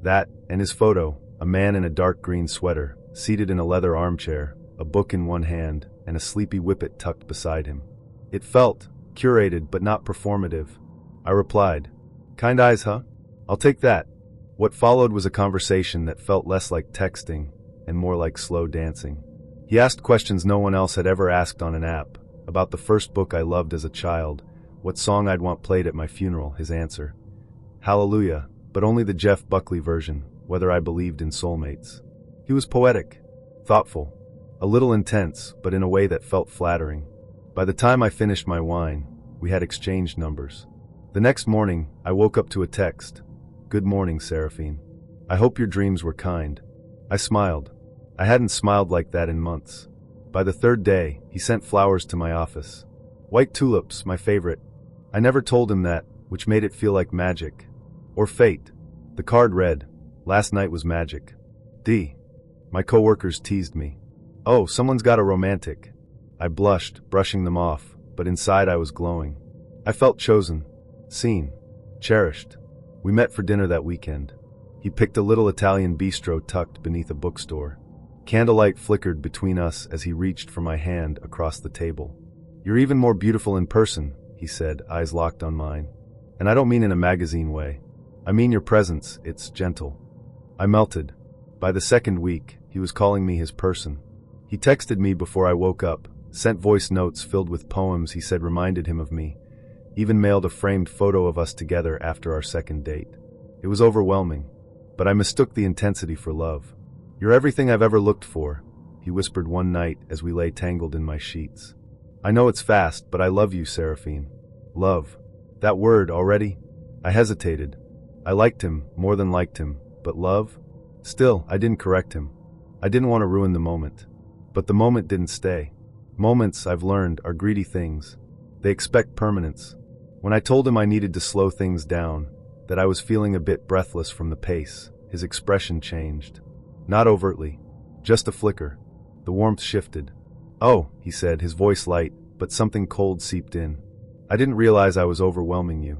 That, and his photo, a man in a dark green sweater, seated in a leather armchair, a book in one hand, and a sleepy whippet tucked beside him. It felt curated but not performative. I replied, "Kind eyes, huh? I'll take that." What followed was a conversation that felt less like texting and more like slow dancing. He asked questions no one else had ever asked on an app, about the first book I loved as a child, what song I'd want played at my funeral, his answer. Hallelujah, but only the Jeff Buckley version, whether I believed in soulmates. He was poetic, thoughtful, a little intense, but in a way that felt flattering. By the time I finished my wine, we had exchanged numbers. The next morning, I woke up to a text. "Good morning, Seraphine. I hope your dreams were kind." I smiled. I hadn't smiled like that in months. By the third day, he sent flowers to my office. White tulips, my favorite. I never told him that, which made it feel like magic. Or fate. The card read, "Last night was magic." D. My coworkers teased me. "Oh, someone's got a romantic." I blushed, brushing them off, but inside I was glowing. I felt chosen, seen, cherished. We met for dinner that weekend. He picked a little Italian bistro tucked beneath a bookstore. Candlelight flickered between us as he reached for my hand across the table. "You're even more beautiful in person," he said, eyes locked on mine. "And I don't mean in a magazine way. I mean your presence, it's gentle." I melted. By the second week, he was calling me his person. He texted me before I woke up, sent voice notes filled with poems he said reminded him of me, even mailed a framed photo of us together after our second date. It was overwhelming, but I mistook the intensity for love. "You're everything I've ever looked for," he whispered one night as we lay tangled in my sheets. "I know it's fast, but I love you, Seraphine." Love. That word already? I hesitated. I liked him, more than liked him, but love? Still, I didn't correct him. I didn't want to ruin the moment. But the moment didn't stay. Moments, I've learned, are greedy things. They expect permanence. When I told him I needed to slow things down, that I was feeling a bit breathless from the pace, his expression changed. Not overtly, Just a flicker. The warmth shifted. "Oh," he said, his voice light, but something cold seeped in. "I didn't realize I was overwhelming you.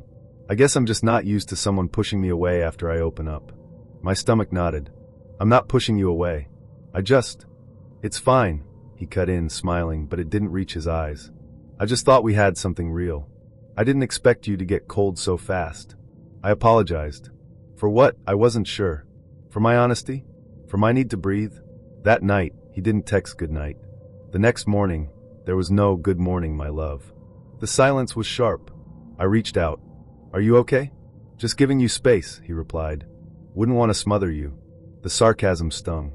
I guess I'm just not used to someone pushing me away after I open up." My stomach nodded. "I'm not pushing you away. It's fine," he cut in, smiling, but it didn't reach his eyes. "I just thought we had something real. I didn't expect you to get cold so fast." I apologized. For what? I wasn't sure. For my honesty? For my need to breathe? That night, he didn't text goodnight. The next morning, there was no "good morning, my love." The silence was sharp. I reached out. "Are you okay?" "Just giving you space," he replied. "Wouldn't want to smother you." The sarcasm stung.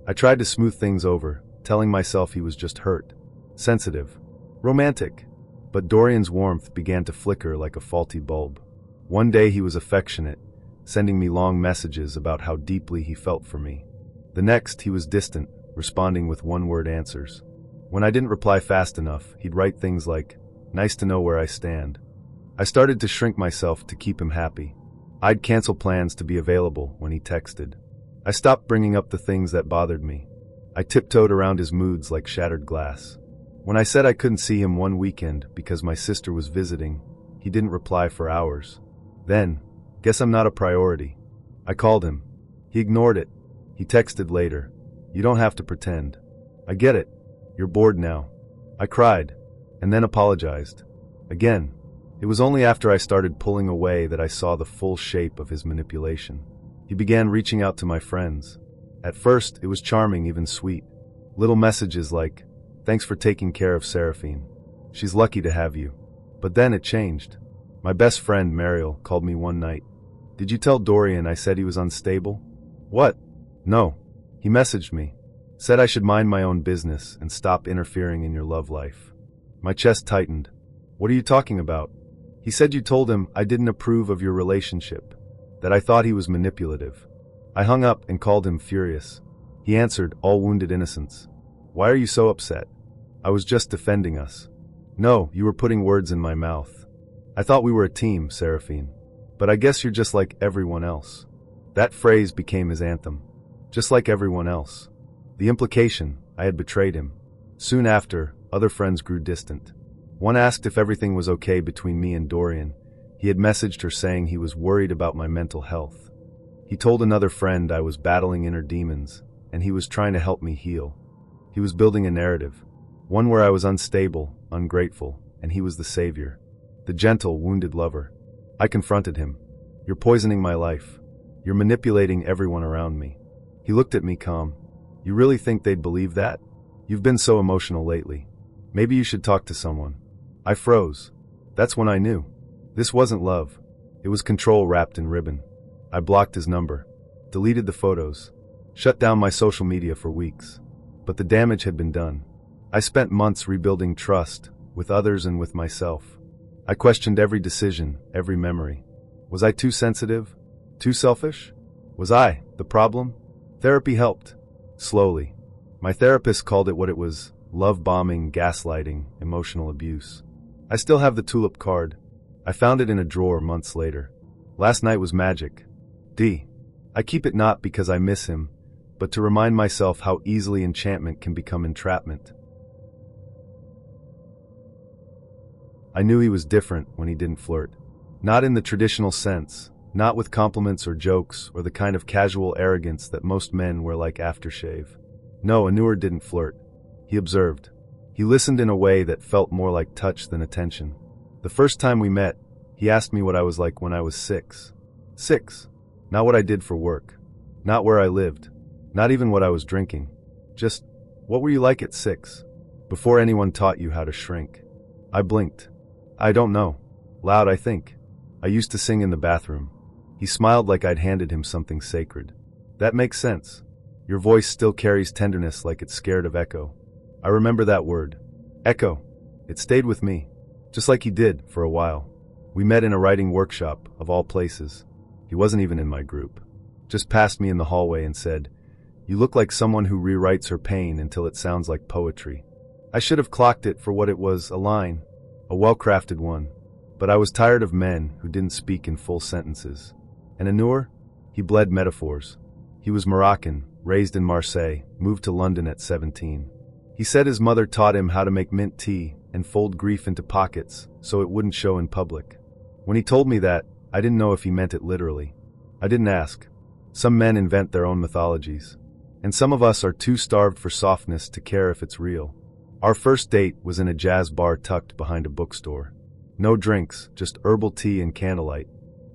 I tried to smooth things over, telling myself he was just hurt, sensitive, romantic. But Dorian's warmth began to flicker like a faulty bulb. One day he was affectionate, sending me long messages about how deeply he felt for me. The next, he was distant, responding with one-word answers. When I didn't reply fast enough, he'd write things like, "Nice to know where I stand." I started to shrink myself to keep him happy. I'd cancel plans to be available when he texted. I stopped bringing up the things that bothered me. I tiptoed around his moods like shattered glass. When I said I couldn't see him one weekend because my sister was visiting, he didn't reply for hours. Then, guess I'm not a priority. I called him. He ignored it. He texted later, "You don't have to pretend. I get it. You're bored now." I cried, and then apologized. Again. It was only after I started pulling away that I saw the full shape of his manipulation. He began reaching out to my friends. At first, it was charming, even sweet. Little messages like, "Thanks for taking care of Seraphine. She's lucky to have you." But then it changed. My best friend, Mariel, called me one night. "Did you tell Dorian I said he was unstable?" "What?" "No." He messaged me. Said I should mind my own business and stop interfering in your love life. My chest tightened. "What are you talking about?" "He said you told him I didn't approve of your relationship, that I thought he was manipulative." I hung up and called him furious. He answered, all wounded innocence. "Why are you so upset?" "I was just defending us." "No, you were putting words in my mouth. I thought we were a team, Seraphine. But I guess you're just like everyone else." That phrase became his anthem. Just like everyone else. The implication, I had betrayed him. Soon after, other friends grew distant. One asked if everything was okay between me and Dorian. He had messaged her saying he was worried about my mental health. He told another friend I was battling inner demons, and he was trying to help me heal. He was building a narrative, one where I was unstable, ungrateful, and he was the savior, the gentle, wounded lover. I confronted him. "You're poisoning my life. You're manipulating everyone around me." He looked at me calm. "You really think they'd believe that? You've been so emotional lately. Maybe you should talk to someone." I froze. That's when I knew. This wasn't love. It was control wrapped in ribbon. I blocked his number, deleted the photos, shut down my social media for weeks. But the damage had been done. I spent months rebuilding trust, with others and with myself. I questioned every decision, every memory. Was I too sensitive? Too selfish? Was I the problem? Therapy helped. Slowly. My therapist called it what it was: love bombing, gaslighting, emotional abuse. I still have the tulip card. I found it in a drawer months later. Last night was magic. I keep it not because I miss him, but to remind myself how easily enchantment can become entrapment. I knew he was different when he didn't flirt. Not in the traditional sense, not with compliments or jokes or the kind of casual arrogance that most men wear like aftershave. No, Anur didn't flirt. He observed. He listened in a way that felt more like touch than attention. The first time we met, he asked me what I was like when I was 6. 6. Not what I did for work. Not where I lived. Not even what I was drinking. Just, what were you like at 6? Before anyone taught you how to shrink. I blinked. I don't know. Loud, I think. I used to sing in the bathroom. He smiled like I'd handed him something sacred. That makes sense. Your voice still carries tenderness like it's scared of echo. I remember that word. Echo. It stayed with me. Just like he did, for a while. We met in a writing workshop, of all places. He wasn't even in my group. Just passed me in the hallway and said, "You look like someone who rewrites her pain until it sounds like poetry." I should have clocked it for what it was, a line. A well-crafted one. But I was tired of men who didn't speak in full sentences. And Anur? He bled metaphors. He was Moroccan, raised in Marseille, moved to London at 17. He said his mother taught him how to make mint tea and fold grief into pockets so it wouldn't show in public. When he told me that, I didn't know if he meant it literally. I didn't ask. Some men invent their own mythologies. And some of us are too starved for softness to care if it's real. Our first date was in a jazz bar tucked behind a bookstore. No drinks, just herbal tea and candlelight.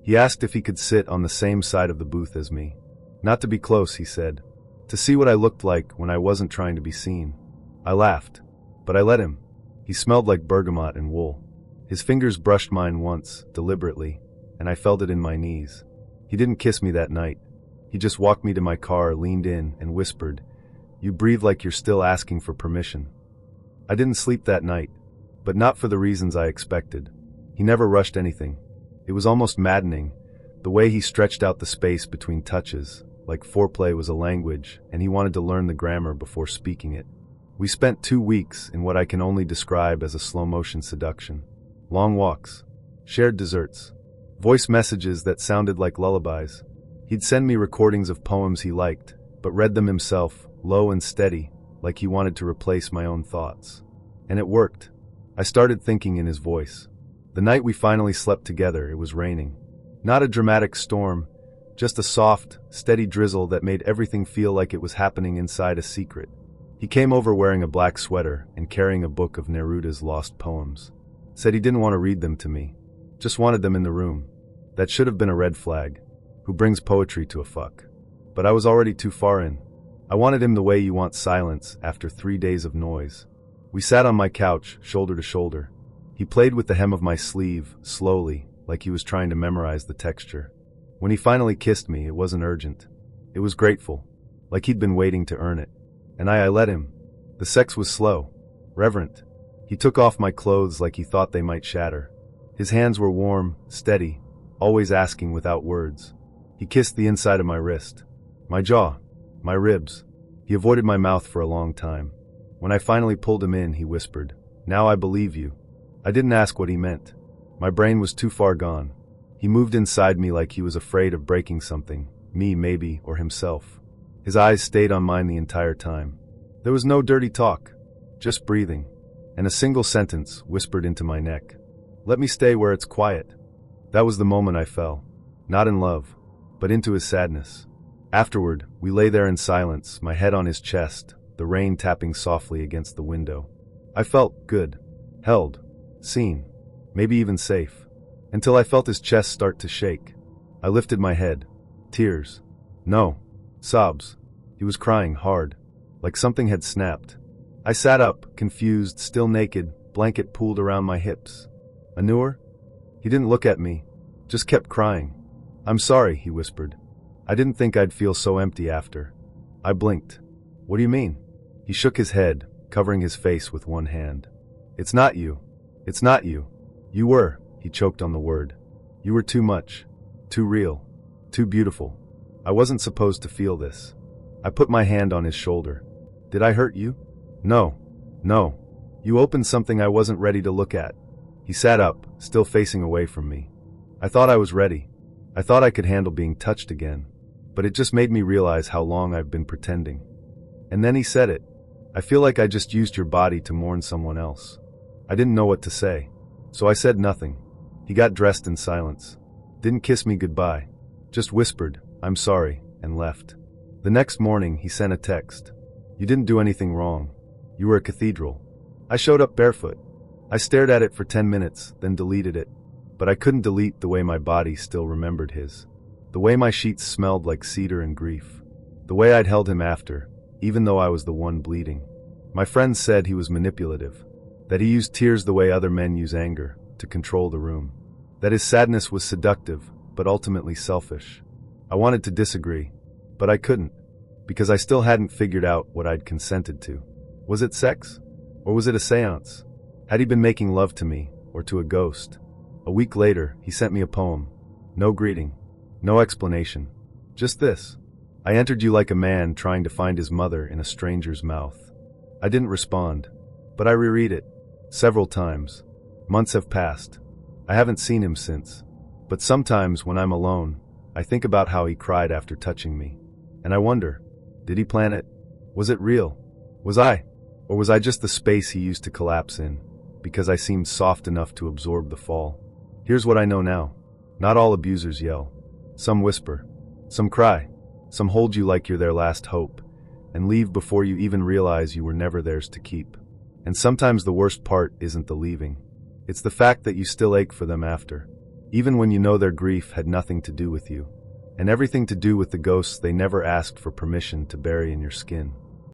He asked if he could sit on the same side of the booth as me. Not to be close, he said. To see what I looked like when I wasn't trying to be seen. I laughed, but I let him. He smelled like bergamot and wool. His fingers brushed mine once, deliberately, and I felt it in my knees. He didn't kiss me that night. He just walked me to my car, leaned in, and whispered, "You breathe like you're still asking for permission." I didn't sleep that night, but not for the reasons I expected. He never rushed anything. It was almost maddening, the way he stretched out the space between touches, like foreplay was a language and he wanted to learn the grammar before speaking it. We spent 2 weeks in what I can only describe as a slow-motion seduction. Long walks, shared desserts, voice messages that sounded like lullabies. He'd send me recordings of poems he liked, but read them himself, low and steady, like he wanted to replace my own thoughts. And it worked. I started thinking in his voice. The night we finally slept together, it was raining. Not a dramatic storm, just a soft, steady drizzle that made everything feel like it was happening inside a secret. He came over wearing a black sweater and carrying a book of Neruda's lost poems. Said he didn't want to read them to me. Just wanted them in the room. That should have been a red flag. Who brings poetry to a fuck? But I was already too far in. I wanted him the way you want silence after 3 days of noise. We sat on my couch, shoulder to shoulder. He played with the hem of my sleeve, slowly, like he was trying to memorize the texture. When he finally kissed me, it wasn't urgent. It was grateful, like he'd been waiting to earn it. And I let him. The sex was slow, reverent. He took off my clothes like he thought they might shatter. His hands were warm, steady, always asking without words. He kissed the inside of my wrist, my jaw, my ribs. He avoided my mouth for a long time. When I finally pulled him in, he whispered, "Now I believe you." I didn't ask what he meant. My brain was too far gone. He moved inside me like he was afraid of breaking something, me maybe, or himself. His eyes stayed on mine the entire time. There was no dirty talk, just breathing, and a single sentence whispered into my neck. "Let me stay where it's quiet." That was the moment I fell, not in love, but into his sadness. Afterward, we lay there in silence, my head on his chest, the rain tapping softly against the window. I felt good, held, seen, maybe even safe, until I felt his chest start to shake. I lifted my head. Tears. No. Sobs. He was crying hard, like something had snapped. I sat up, confused, still naked, blanket pulled around my hips. Anur? He didn't look at me, just kept crying. "I'm sorry," he whispered. I didn't think I'd feel so empty after. I blinked. "What do you mean?" He shook his head, covering his face with one hand. "It's not you. It's not you. You were," he choked on the word. "You were too much. Too real. Too beautiful. I wasn't supposed to feel this." I put my hand on his shoulder. "Did I hurt you?" No. You opened something I wasn't ready to look at." He sat up, still facing away from me. I thought I was ready. I thought I could handle being touched again. But it just made me realize how long I've been pretending. And then he said it. "I feel like I just used your body to mourn someone else." I didn't know what to say, so I said nothing. He got dressed in silence. Didn't kiss me goodbye. Just whispered, "I'm sorry," and left. The next morning, he sent a text. "You didn't do anything wrong. You were a cathedral." I showed up barefoot. I stared at it for 10 minutes, then deleted it. But I couldn't delete the way my body still remembered his. The way my sheets smelled like cedar and grief. The way I'd held him after, even though I was the one bleeding. My friends said he was manipulative. That he used tears the way other men use anger, to control the room. That his sadness was seductive, but ultimately selfish. I wanted to disagree, but I couldn't, because I still hadn't figured out what I'd consented to. Was it sex? Or was it a seance? Had he been making love to me, or to a ghost? A week later, he sent me a poem. No greeting. No explanation. Just this. "I entered you like a man trying to find his mother in a stranger's mouth." I didn't respond, but I reread it. Several times. Months have passed. I haven't seen him since. But sometimes when I'm alone, I think about how he cried after touching me. And I wonder, Did he plan it? Was it real? Or was I just the space he used to collapse in, because I seemed soft enough to absorb the fall? Here's what I know now. Not all abusers yell. Some whisper. Some cry. Some hold you like you're their last hope, and leave before you even realize you were never theirs to keep. And sometimes the worst part isn't the leaving. It's the fact that you still ache for them after, even when you know their grief had nothing to do with you, and everything to do with the ghosts they never asked for permission to bury in your skin.